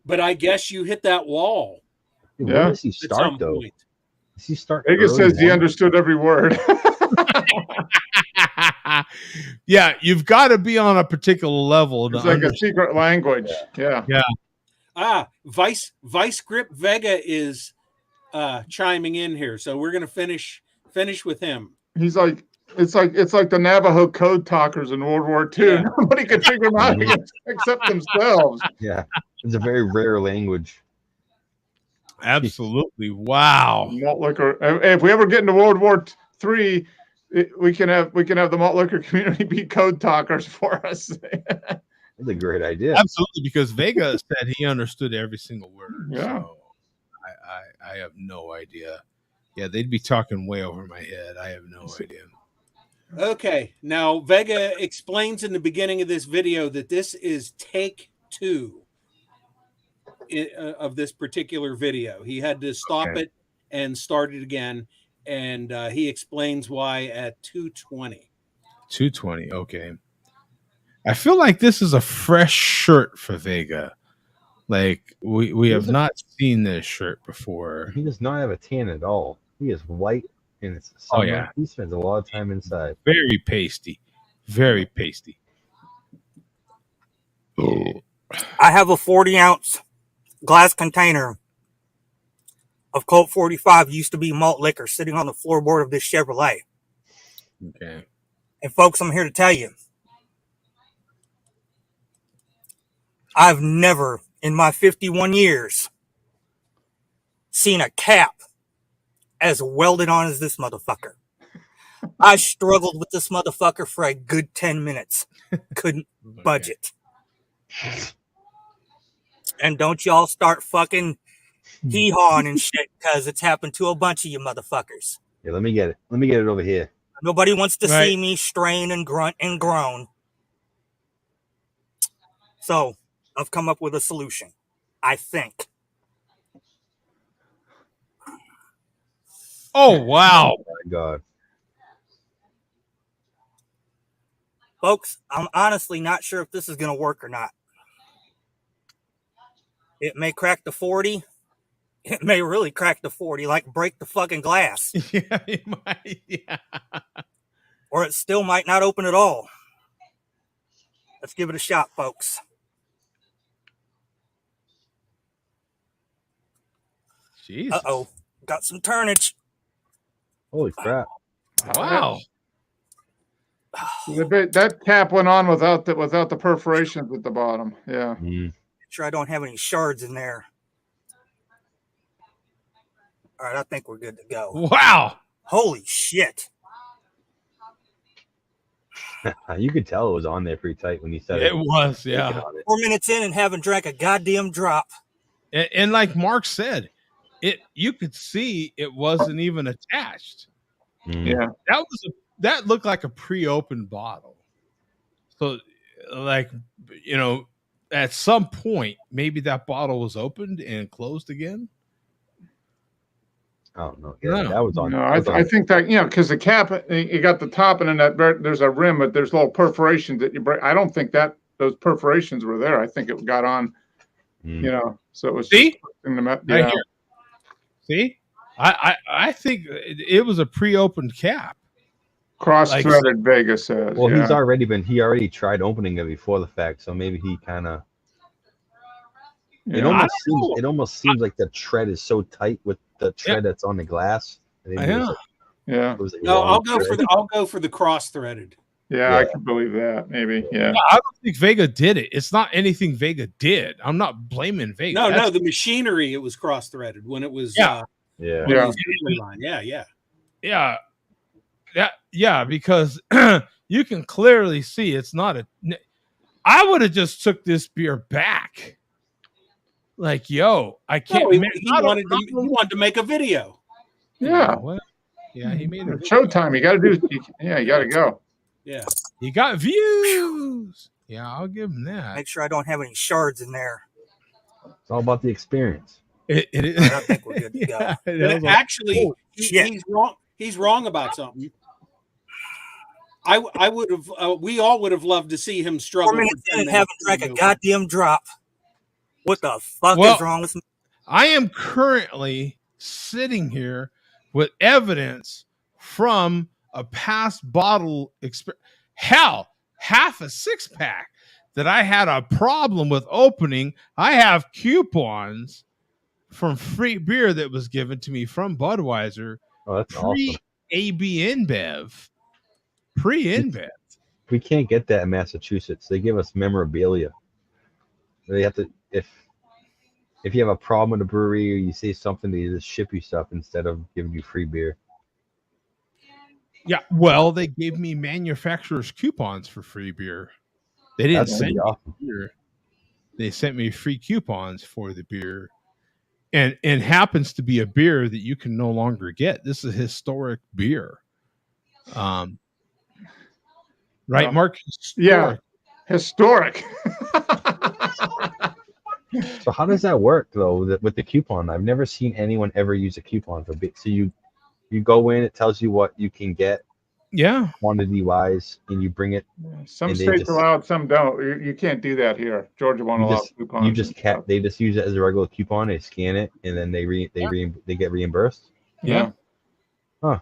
But I guess you hit that wall. Dude, where does he start though? Point. Does he start? Vegas says he understood every word. Yeah, you've got to be on a particular level. It's like a secret language. Yeah. Vice Grip Vega is chiming in here, so we're gonna finish with him. He's like it's like the Navajo code talkers in World War II. Yeah. Nobody could figure them out except themselves. Yeah, it's a very rare language. Absolutely. Wow. Malt liquor. If we ever get into World War III, we can have the malt liquor community be code talkers for us. That's a great idea. Absolutely, because Vega said he understood every single word. Yeah. So I have no idea. Yeah, they'd be talking way over my head. I have no idea. Okay, now Vega explains in the beginning of this video that this is take 2 of this particular video. He had to stop it and start it again, and he explains why at 2:20. 220. Okay. I feel like this is a fresh shirt for Vega. Like we have not seen this shirt before. He does not have a tan at all. He is white, and it's summer. Oh yeah. He spends a lot of time inside. Very pasty. Very pasty. I have a 40-ounce glass container of Colt 45, used to be malt liquor, sitting on the floorboard of this Chevrolet. Okay. And folks, I'm here to tell you, I've never in my 51 years seen a cap as welded on as this motherfucker. I struggled with this motherfucker for a good 10 minutes. Couldn't budge it. And don't y'all start fucking hee-hawing and shit, because it's happened to a bunch of you motherfuckers. Yeah, let me get it. Let me get it over here. Nobody wants to see me strain and grunt and groan. So, I've come up with a solution. I think. Oh, wow. Oh, my God. Folks, I'm honestly not sure if this is going to work or not. It may crack the 40. It may really crack the 40, like break the fucking glass. Yeah, it might. Yeah. Or it still might not open at all. Let's give it a shot, folks. Jesus. Uh-oh. Got some turnage. Holy crap. Wow. That cap went on without the perforations at the bottom. Yeah. Mm. Sure I don't have any shards in there. All right, I think we're good to go. Wow. Holy shit. You could tell it was on there pretty tight when you said it. It was, yeah. 4 minutes in and haven't drank a goddamn drop. And like Mark said, you could see it wasn't even attached. Yeah. That looked like a pre-opened bottle. So like, at some point maybe that bottle was opened and closed again. Oh no, yeah, that was on. No, I think that because the cap, you got the top, and then there's a rim, but there's little perforations that you break. I don't think that those perforations were there. I think it got on, so it was. See, right here. See, I think it was a pre-opened cap. Cross-threaded, Vega says. Well, he already tried opening it before the fact, so maybe he kind of. It almost seems like the tread is so tight with the tread that's on the glass. Yeah. No, I'll go for the cross-threaded. Yeah, I can believe that. Maybe. Yeah. I don't think Vega did it. It's not anything Vega did. I'm not blaming Vega. No, the machinery, it was cross-threaded when it was. Yeah, because you can clearly see it's not a. I would have just took this beer back. Like, I can't. He wanted to make a video. Yeah. Yeah, he made it. Showtime. You got to do. You got to go. Yeah. He got views. Yeah, I'll give him that. Make sure I don't have any shards in there. It's all about the experience. It is. I think we're good to go. Actually, he's wrong. He's wrong about something. I would have. We all would have loved to see him struggle. 4 minutes in and haven't drank a goddamn drop. What the fuck is wrong with me? I am currently sitting here with evidence from a past bottle experience. Hell, half a 6-pack that I had a problem with opening. I have coupons from free beer that was given to me from Budweiser. Oh, that's awesome. AB InBev. Pre-InBev. We can't get that in Massachusetts. They give us memorabilia. They have to if you have a problem with a brewery or you say something, they just ship you stuff instead of giving you free beer. Yeah, well, they gave me manufacturer's coupons for free beer. They didn't That's send pretty me awesome. beer. They sent me free coupons for the beer. And happens to be a beer that you can no longer get. This is a historic beer. Right, Mark? Yeah, historic. So how does that work though with the coupon? I've never seen anyone ever use a coupon for beer. So you go in, it tells you what you can get, quantity wise, and you bring it. Some states allow it, some don't. You can't do that here. Georgia won't allow coupons. They just use it as a regular coupon. They scan it and then they get reimbursed. Yeah. Huh.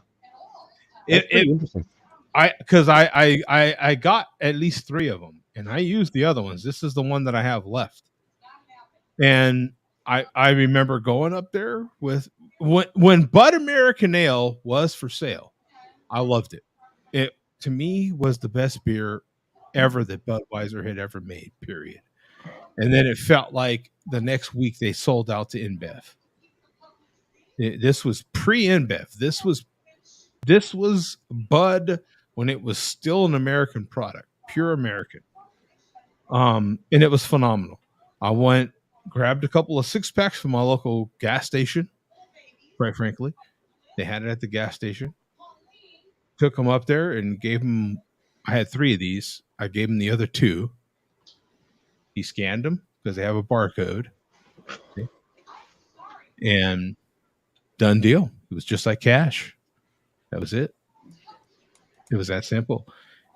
That's pretty interesting. I got at least 3 of them, and I used the other ones. This is the one that I have left. And I remember going up there with when Bud American Ale was for sale. I loved it. It to me was the best beer ever that Budweiser had ever made, period. And then it felt like the next week they sold out to InBev. This was pre-InBev. This was Bud when it was still an American product, pure American. And it was phenomenal. I went, grabbed a couple of 6-packs from my local gas station. Quite frankly, they had it at the gas station. Took them up there and gave them. I had 3 of these. I gave him the other 2. He scanned them because they have a barcode. Okay. And done deal. It was just like cash. That was it. It was that simple.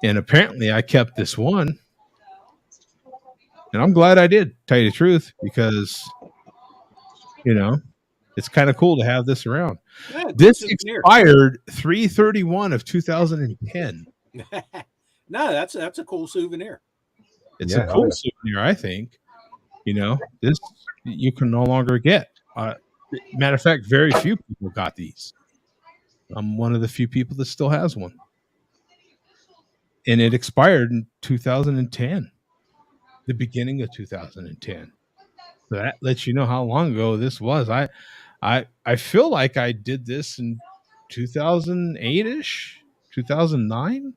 And apparently I kept this one. And I'm glad I did, tell you the truth, because, it's kind of cool to have this around. Yeah, this expired 3/31 of 2010. No, that's a cool souvenir. It's a cool souvenir, I think. This you can no longer get. Matter of fact, very few people got these. I'm one of the few people that still has one. And it expired in 2010, the beginning of 2010. So that lets you know how long ago this was. I feel like I did this in 2008-ish, 2009.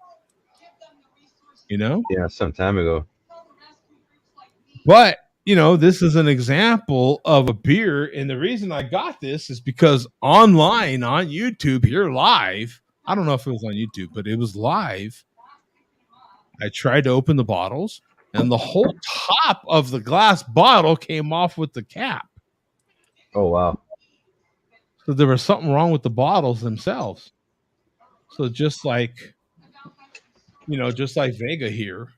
Yeah, some time ago. But this is an example of a beer, and the reason I got this is because online on YouTube here live. I don't know if it was on YouTube, but it was live. I tried to open the bottles, and the whole top of the glass bottle came off with the cap. Oh, wow. So there was something wrong with the bottles themselves. So just like Vega here,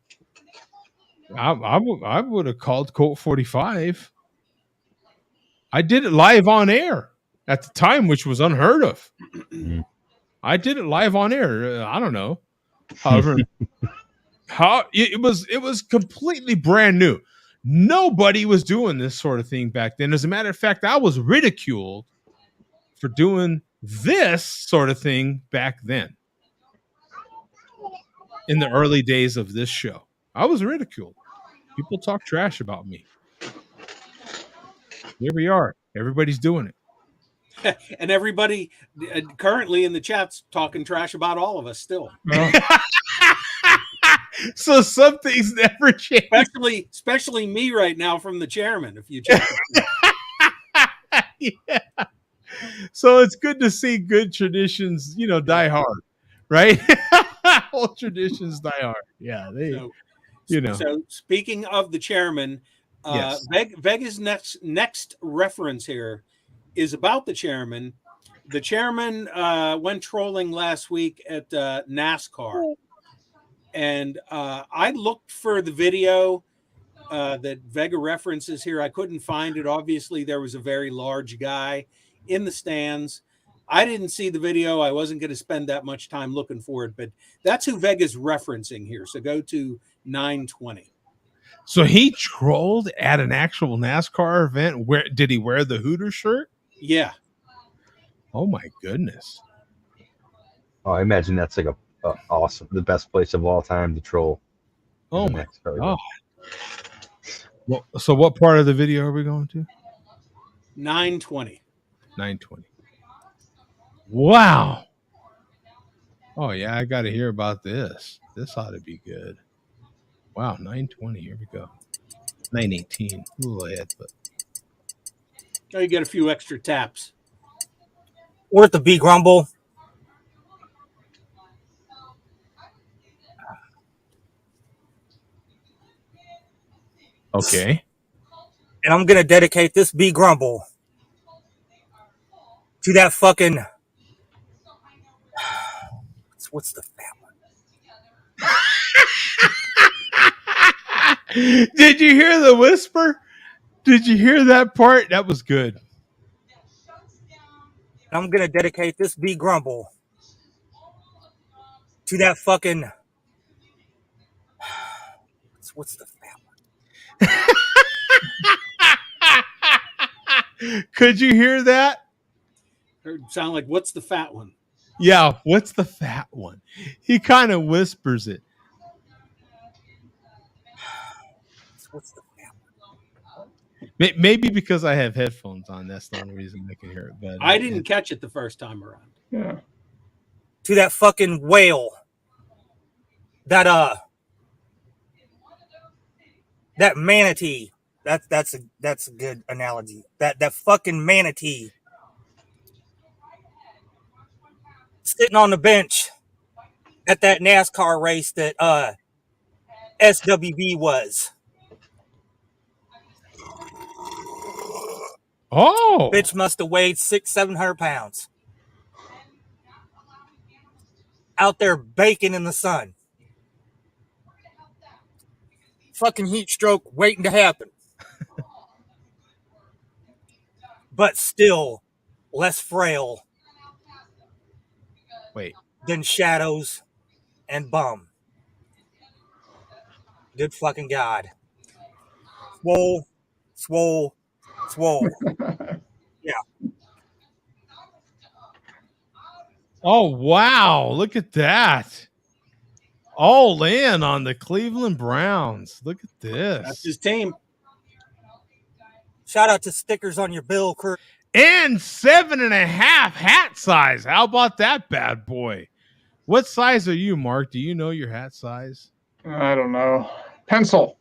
I would have called Colt 45. I did it live on air at the time, which was unheard of. I did it live on air. I don't know. However, it was completely brand new. Nobody was doing this sort of thing back then. As a matter of fact, I was ridiculed for doing this sort of thing back then. In the early days of this show, I was ridiculed. People talk trash about me. Here we are. Everybody's doing it. And everybody currently in the chat's talking trash about all of us still. So some things never change. Especially me right now from the chairman, if you check. Yeah. So it's good to see good traditions, die hard, right? Old traditions die hard. Yeah. So speaking of the chairman, yes. Vega's next reference here is about the chairman. The chairman went trolling last week at NASCAR. And I looked for the video that Vega references here. I couldn't find it. Obviously, there was a very large guy in the stands. I didn't see the video. I wasn't going to spend that much time looking for it, but that's who Vega's referencing here. So go to 920. So he trolled at an actual NASCAR event. Where did he wear the Hooters shirt? Yeah. Oh my goodness. Oh, I imagine that's like a awesome, the best place of all time to troll. Oh my god! Well, so what part of the video are we going to? 920. 920. Wow. Oh yeah, I got to hear about this. This ought to be good. Wow, 920. Here we go. 918. A little ahead, but Oh, you get a few extra taps. Worth the B Grumble. okay. And I'm gonna dedicate this B Grumble to that fucking. What's the Did you hear the whisper? Did you hear that part? That was good. I'm gonna dedicate this B Grumble to that fucking. What's the Could you hear that? It sound like, what's the fat one? Yeah, what's the fat one? He kind of whispers it. What's the Maybe because I have headphones on, that's the only reason I can hear it. But I didn't catch it the first time around. Yeah. To that fucking whale. That manatee. That's a good analogy. That fucking manatee sitting on the bench at that NASCAR race that SWB was. Oh, bitch must have weighed 600-700 pounds. Out there baking in the sun. Fucking heat stroke waiting to happen. But still less frail than Shadows and Bum. Good fucking God. Swole. Yeah. Oh, wow. Look at that. All in on the Cleveland Browns. Look at this. That's his team. Shout out to stickers on your bill, crew. And 7.5 hat size. How about that bad boy? What size are you, Mark? Do you know your hat size? I don't know. Pencil.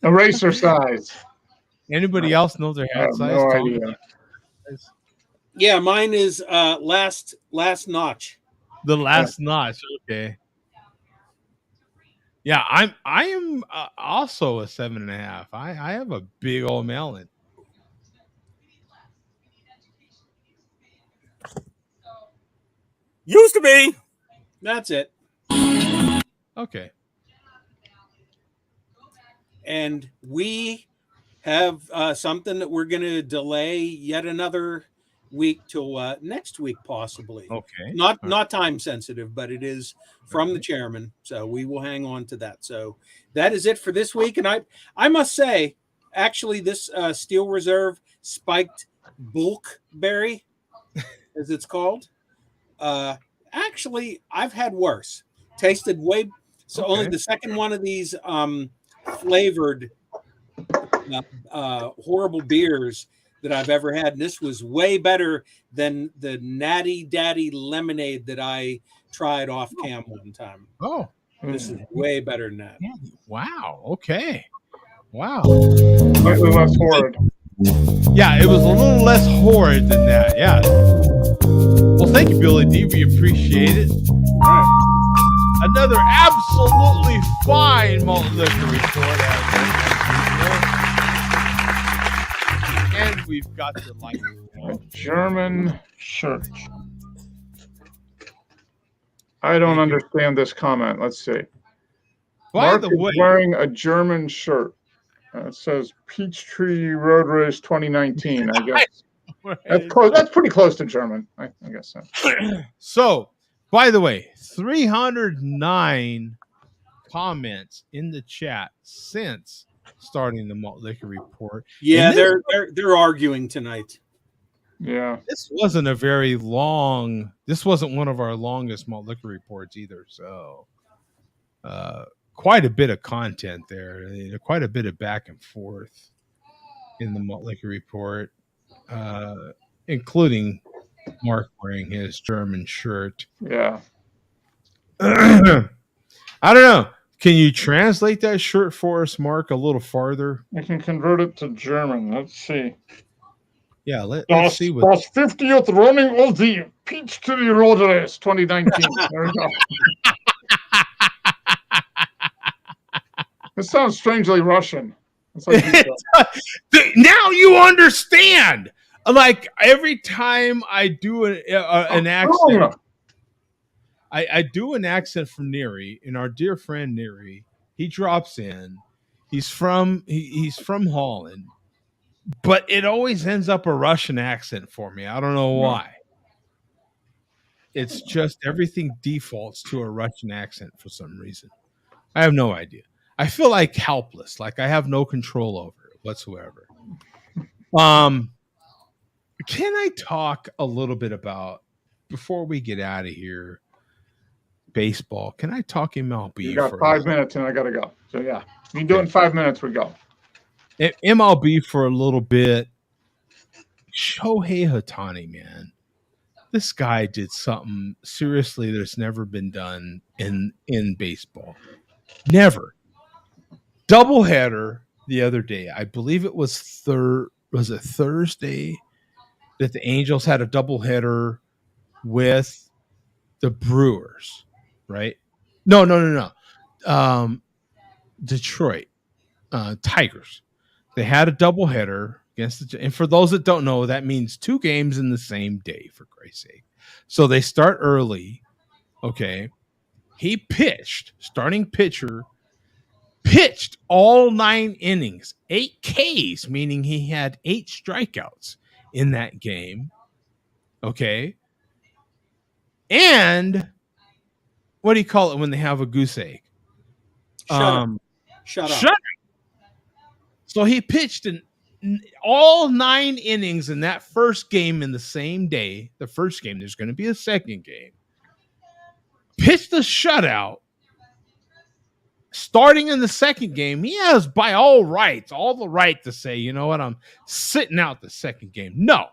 Eraser size. Anybody else know their hat size? No Tom? idea. Yeah, mine is last notch. The last notch. Okay. Yeah, I am also a 7.5. I have a big old melon. Used to be. That's it. Okay. And we have something that we're going to delay yet another week till next week, possibly. Okay. Not time sensitive, but it is from the chairman, so we will hang on to that. So that is it for this week. And I must say, actually, this Steel Reserve spiked bulkberry, as it's called, actually I've had worse. Tasted way so. Okay. Only the second one of these flavored horrible beers that I've ever had, and this was way better than the Natty Daddy lemonade that I tried off cam one time. Oh, this is way better than that. Wow. Okay. Wow. Slightly less horrid. Yeah, it was a little less horrid than that. Yeah. Well, thank you, Billy D. We appreciate it. All right. Another absolutely fine malt liquor report. And we've got the light. German shirt. I don't understand this comment. Let's see. By Mark the is way, wearing a German shirt. It says Peachtree Road Race 2019. I guess that's close. That's pretty close to German. I guess so. So, by the way, 309 comments in the chat since starting the malt liquor report. Yeah, they're arguing tonight. Yeah. This wasn't a very long. This wasn't one of our longest malt liquor reports either. So, quite a bit of content there. Quite a bit of back and forth in the malt liquor report, including Mark wearing his German shirt. Yeah. I don't know. Can you translate that shirt for us, Mark, a little farther? I can convert it to German. Let's see. Yeah, let's see what. Das 50th running of the Peachtree Road Race 2019. There we go. This sounds strangely Russian. It's like Now you understand. Like every time I do an accent, I do an accent from Neri, and our dear friend Neri, he drops in. He's from Holland, but it always ends up a Russian accent for me. I don't know why. It's just everything defaults to a Russian accent for some reason. I have no idea. I feel like helpless, like I have no control over it whatsoever. Can I talk a little bit about, before we get out of here, baseball? Can I talk MLB? You got 5 minutes and I gotta go. So yeah, you do it in 5 minutes. We go. MLB for a little bit. Shohei Ohtani, man, this guy did something seriously that's never been done in baseball. Never. Doubleheader the other day. I believe it was Thursday that the Angels had a doubleheader with the Brewers, right? No. Detroit Tigers. They had a doubleheader against and for those that don't know, that means 2 games in the same day, for Christ's sake. So they start early. Okay. He pitched, starting pitcher, pitched all 9 innings, 8 Ks, meaning he had 8 strikeouts in that game. Okay. And what do you call it when they have a goose egg? Shut up. So he pitched in all 9 innings in that first game in the same day. The first game, there's going to be a second game. Pitched a shutout. Starting in the second game, he has by all rights, all the right to say, you know what, I'm sitting out the second game. No.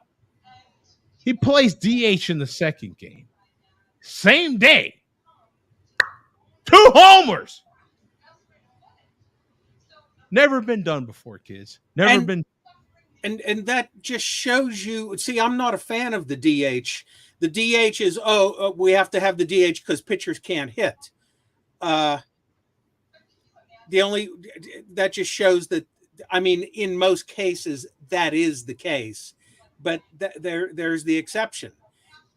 He plays DH in the second game. Same day. 2 homers. Never been done before, kids. Never been. And that just shows you. See, I'm not a fan of the DH. The DH is we have to have the DH because pitchers can't hit. That just shows that. I mean, in most cases, that is the case, but there's the exception.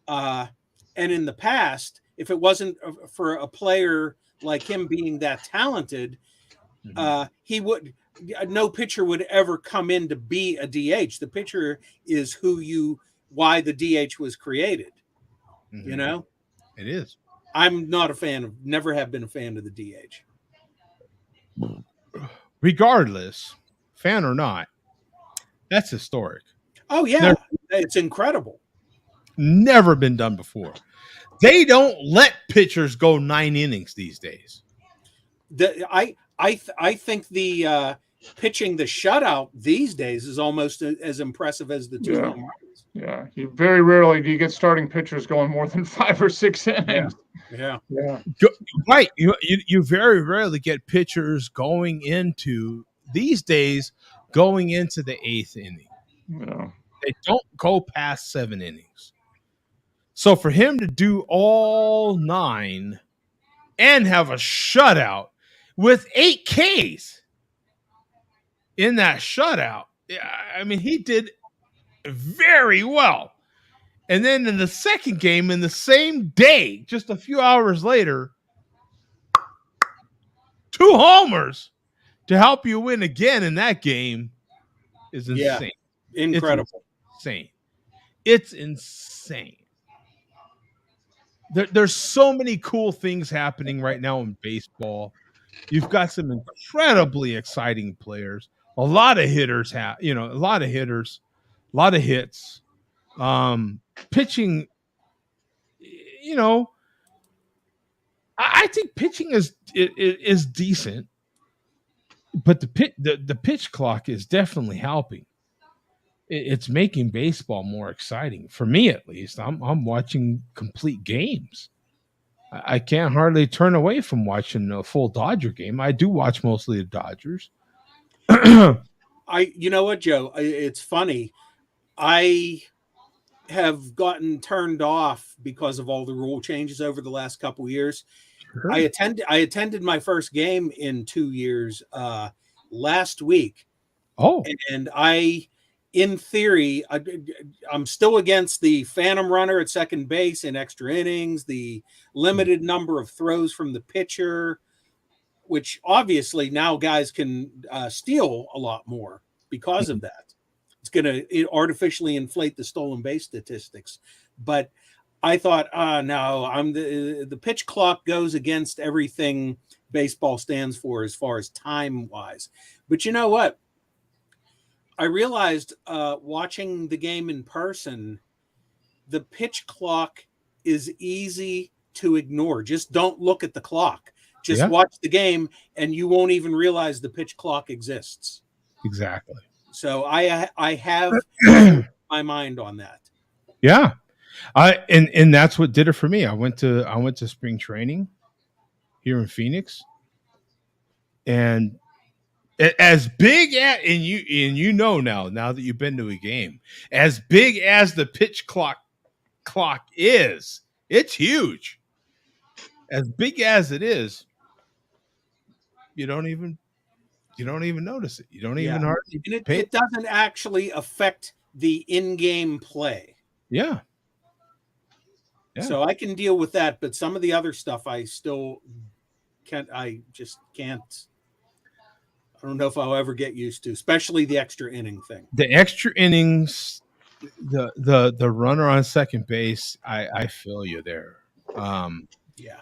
And in the past, if it wasn't for a player like him being that talented, no pitcher would ever come in to be a DH. The pitcher is why the DH was created. Mm-hmm. You know, it is. I'm not a fan never have been a fan of the DH. Regardless, fan or not, that's historic. Oh yeah, it's incredible. Never been done before. They don't let pitchers go 9 innings these days. I think the pitching the shutout these days is almost as impressive as the 2 home runs. Yeah, very rarely do you get starting pitchers going more than 5 or 6 innings. Yeah. Right. You very rarely get pitchers going into these days going into the 8th inning. Yeah. They don't go past 7 innings. So for him to do all 9 and have a shutout with 8 Ks in that shutout, I mean, he did very well. And then in the second game, in the same day, just a few hours later, 2 homers to help you win again in that game is insane. Yeah, incredible. It's insane. There's so many cool things happening right now in baseball. You've got some incredibly exciting players. A lot of hitters a lot of hits. Pitching, you know, I think pitching is decent, but the pitch clock is definitely helping. It's making baseball more exciting for me, at least. I'm watching complete games. I can't hardly turn away from watching a full Dodger game. I do watch mostly the Dodgers. You know what, Joe? It's funny. I have gotten turned off because of all the rule changes over the last couple of years. Sure. I attended my first game in 2 years last week. Oh, and in theory, I'm still against the phantom runner at second base in extra innings, the limited number of throws from the pitcher, which obviously now guys can steal a lot more because of that. It's going to artificially inflate the stolen base statistics. But I thought, no, the pitch clock goes against everything baseball stands for as far as time wise. But you know what? I realized watching the game in person, the pitch clock is easy to ignore. Just don't look at the clock. Just watch the game, and you won't even realize the pitch clock exists. Exactly. So I have my mind on that. Yeah, and that's what did it for me. I went to spring training here in Phoenix, and as big as and you know now that you've been to a game, as big as the pitch clock is, it's huge. As big as it is, you don't even notice it. You don't even hardly and pay it doesn't actually affect the in-game play. Yeah. So I can deal with that, but some of the other stuff I still can't. I just can't. I don't know if I'll ever get used to, especially the extra inning thing. The extra innings, the runner on second base. I feel you there.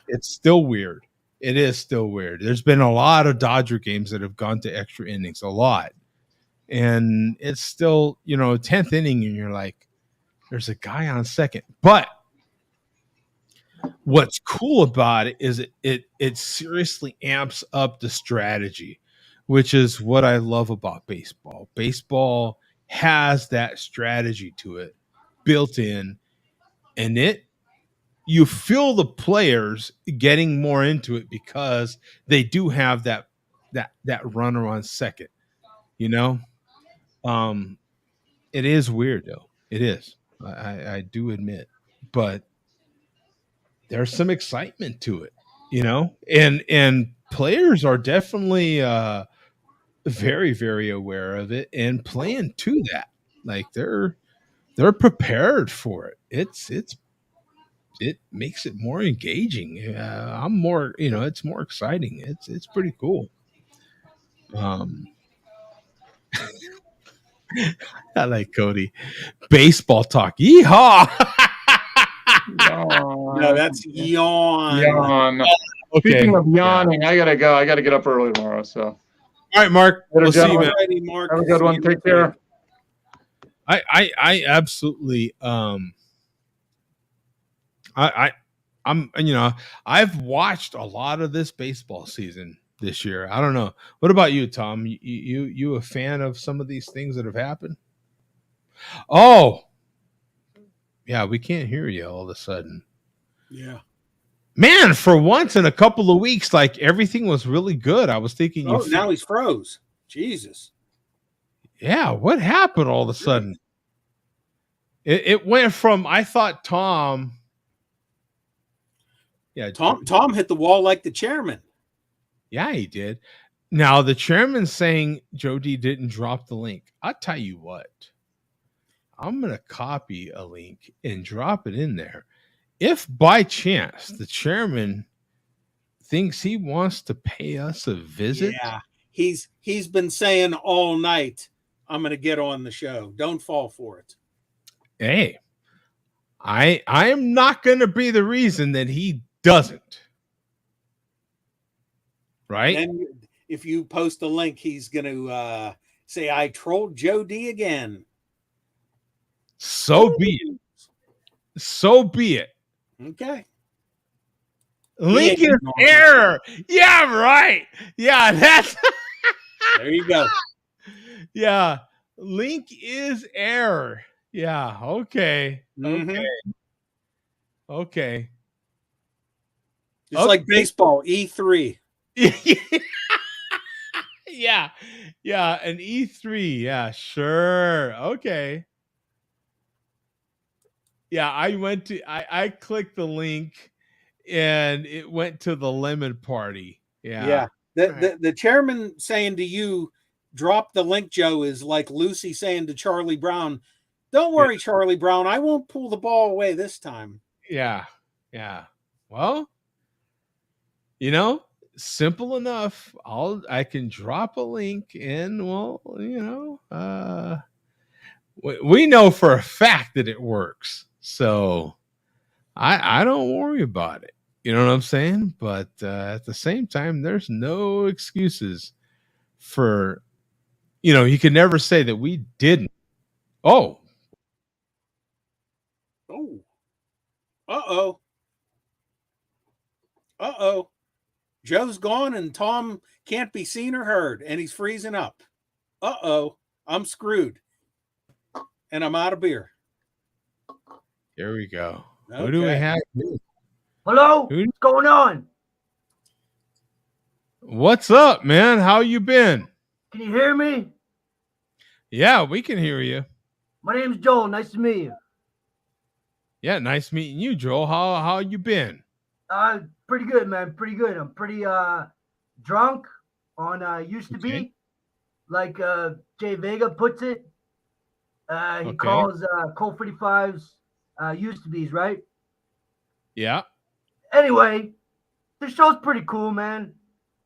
It's still weird. It is still weird. There's been a lot of Dodger games that have gone to extra innings, a lot, and it's still 10th inning, and you're like, there's a guy on second, but. What's cool about it is it seriously amps up the strategy, which is what I love about baseball. Baseball has that strategy to it built in, and you feel the players getting more into it because they do have that runner on second. It is weird though. It is. I do admit, but there's some excitement to it, and players are definitely very, very aware of it and playing to that. Like they're prepared for it. It makes it more engaging. I'm more, it's more exciting. It's pretty cool. I like Cody. Baseball talk. Yeehaw! No, that's yawn. Yawn. Okay. Speaking of yawning, I gotta go. I gotta get up early tomorrow. So, all right, Mark. We'll see you, man. Mark. Have a good one. Take care. I absolutely I'm I've watched a lot of this baseball season this year. I don't know. What about you, Tom? You a fan of some of these things that have happened? Oh, yeah, we can't hear you all of a sudden. Yeah. Man, for once in a couple of weeks, like everything was really good. I was thinking now he's froze. Jesus. Yeah, what happened all of a sudden? It went from I thought Tom. Yeah, Tom hit the wall like the chairman. Yeah, he did. Now the chairman's saying Joe D didn't drop the link. I'll tell you what. I'm going to copy a link and drop it in there. If by chance the chairman thinks he wants to pay us a visit. Yeah, he's been saying all night, I'm going to get on the show. Don't fall for it. Hey, I am not going to be the reason that he doesn't. Right? And if you post a link, he's going to say, I trolled Joe D again. So be it. So be it. Okay. Link is error. Yeah, right. Yeah, that's there you go. Yeah. Link is error. Yeah. Okay. Mm-hmm. Okay. It's like baseball, E3. Yeah. Yeah. An E3. Yeah, sure. Okay. Yeah, I clicked the link and it went to the lemon party. Yeah. The chairman saying to you, drop the link, Joe, is like Lucy saying to Charlie Brown, don't worry, Charlie Brown, I won't pull the ball away this time. Yeah. Yeah. Well, simple enough. I can drop a link and we know for a fact that it works. So I don't worry about it. You know what I'm saying? But at the same time, there's no excuses for, you can never say that we didn't. Oh. Oh. Uh-oh. Uh-oh. Joe's gone and Tom can't be seen or heard, and he's freezing up. Uh-oh. I'm screwed. And I'm out of beer. Here we go. Okay. Who do we have? Hello? What's going on? What's up, man? How you been? Can you hear me? Yeah, we can hear you. My name's Joel. Nice to meet you. Yeah, nice meeting you, Joel. How you been? Pretty good, man. Pretty good. I'm pretty drunk on used to be, like Jay Vega puts it. He calls Colt 45s used to be's, right? Yeah. Anyway, the show's pretty cool, man.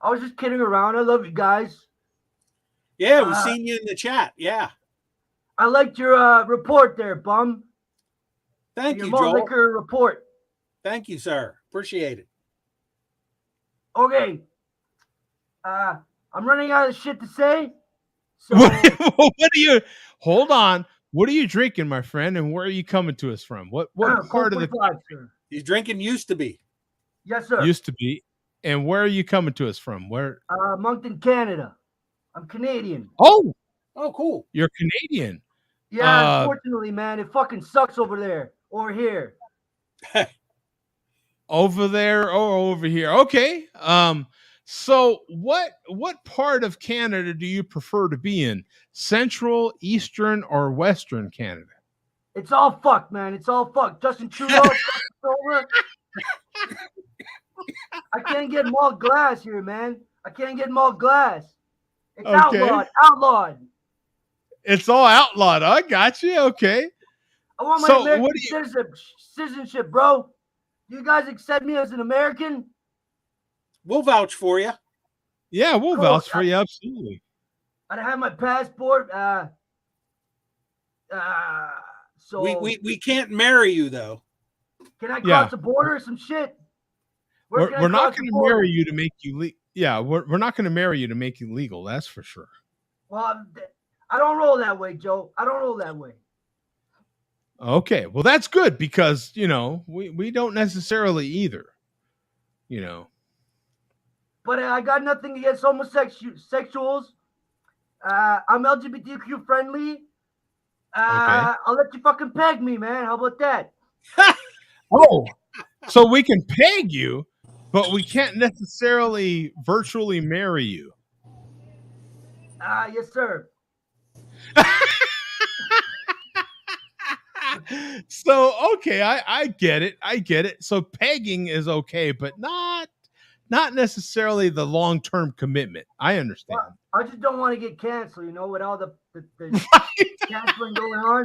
I was just kidding around. I love you guys. Yeah, we've seen you in the chat. Yeah. I liked your report there, Bum. Thank your you, malt Joel. liquor report. Thank you, sir. Appreciate it. Okay. I'm running out of shit to say. So what are you? Hold on. What are you drinking, my friend? And where are you coming to us from? What part of the? Sir. He's drinking used to be. Yes, sir. Used to be. And where are you coming to us from? Where? Moncton, Canada. I'm Canadian. Oh, cool. You're Canadian. Yeah, unfortunately, man, it fucking sucks over there or here. Over there or over here. Okay. So what part of Canada do you prefer to be in? Central, Eastern, or Western Canada? It's all fucked, man. It's all fucked. Justin Trudeau over. I can't get malt glass here, man. I can't get malt glass. It's outlawed. It's all outlawed. I got you. Okay. I want my American citizenship, bro. Do you guys accept me as an American? We'll vouch for you. Yeah, we'll vouch for you. Absolutely. I have my passport. So we can't marry you though. Can I cross the border or some shit? We're not going to marry you to make you we're not going to marry you to make you legal. That's for sure. Well, I don't roll that way, Joe. I don't roll that way. Okay, well that's good because we don't necessarily either. But I got nothing against homosexuals. I'm LGBTQ friendly. I'll let you fucking peg me, man. How about that? Oh, so we can peg you, but we can't necessarily virtually marry you. Yes, sir. So, okay, I get it. I get it. So pegging is okay, but not necessarily the long-term commitment. I understand. Well, I just don't want to get canceled, with all the canceling going on.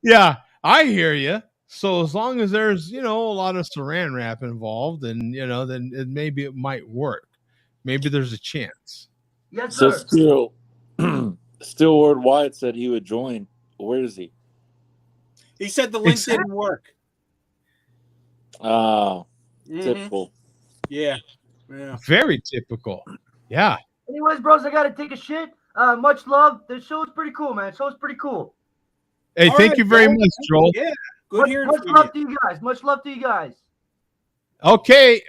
Yeah, I hear you. So as long as there's, a lot of saran wrap involved and, then maybe it might work. Maybe there's a chance. Yes, so sir. Still Ward Wyatt said he would join. Where is he? He said the link didn't work. Oh, typical. Yeah. Very typical. Yeah. Anyways, bros, I got to take a shit. Much love. The show's pretty cool, man. Show's pretty cool. Hey, thank you very much, Joel. Yeah, good hearing Much from love you. to you guys. Much love to you guys. Okay,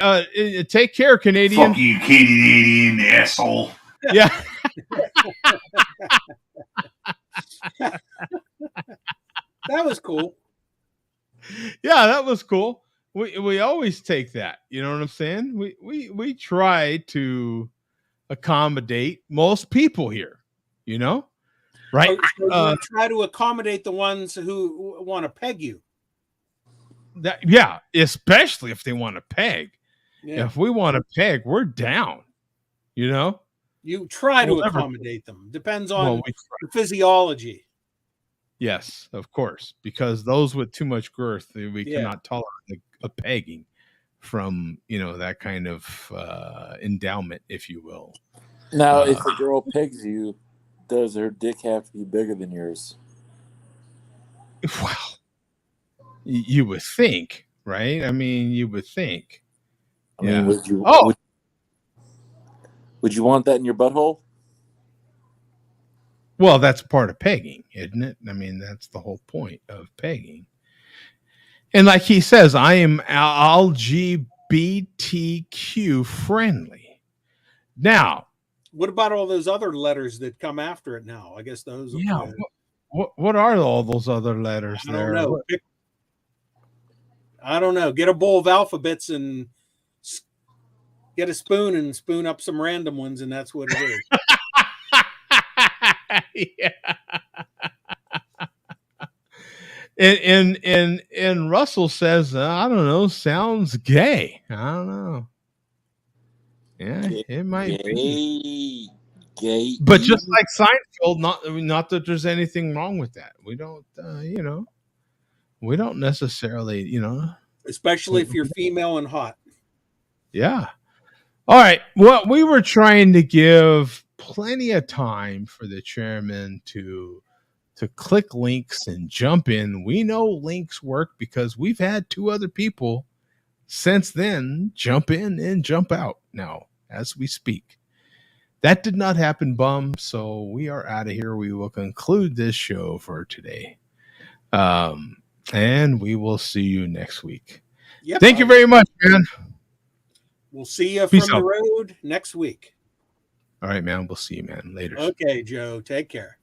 take care, Canadian. Fuck you, Canadian asshole. Yeah. That was cool. Yeah, that was cool. We always take that. You know what I'm saying? We try to accommodate most people here. You know, right? So you try to accommodate the ones who want to peg you. Yeah, especially if they want to peg. Yeah. If we want to peg, we're down. You know, You try to We'll never- accommodate them. Depends on Well, we the physiology. yes, of course, because those with too much girth, we Yeah. cannot tolerate a pegging from that kind of endowment, if you will. Now, if a girl pegs you, does her dick have to be bigger than yours? Well, you would think, right? I mean, you would think. I mean, would you? Oh, Would you want that in your butthole? well, that's part of pegging, isn't it? I mean, that's the whole point of pegging. And like he says, I am LGBTQ friendly. Now, What about all those other letters that come after it now? I guess those. yeah. What are all those other letters I there? don't know. I don't know. Get a bowl of alphabets and get a spoon and spoon up some random ones, and that's what it is. Yeah. And Russell says, I don't know, sounds gay. I don't know. Yeah, it might be. Gay. But just like Seinfeld, not that there's anything wrong with that. We don't, we don't necessarily, Especially if you're female and hot. Yeah. All right. Well, we were trying to give plenty of time for the chairman to click links and jump in. We know links work because we've had two other people since then jump in and jump out now as we speak. That did not happen, bum. So we are out of here. We will conclude this show for today. And we will see you next week. Yep. Thank you very much, man. We'll see you Peace from out. the road next week. All right, man. We'll see you, man. Later. Okay, Joe. Take care.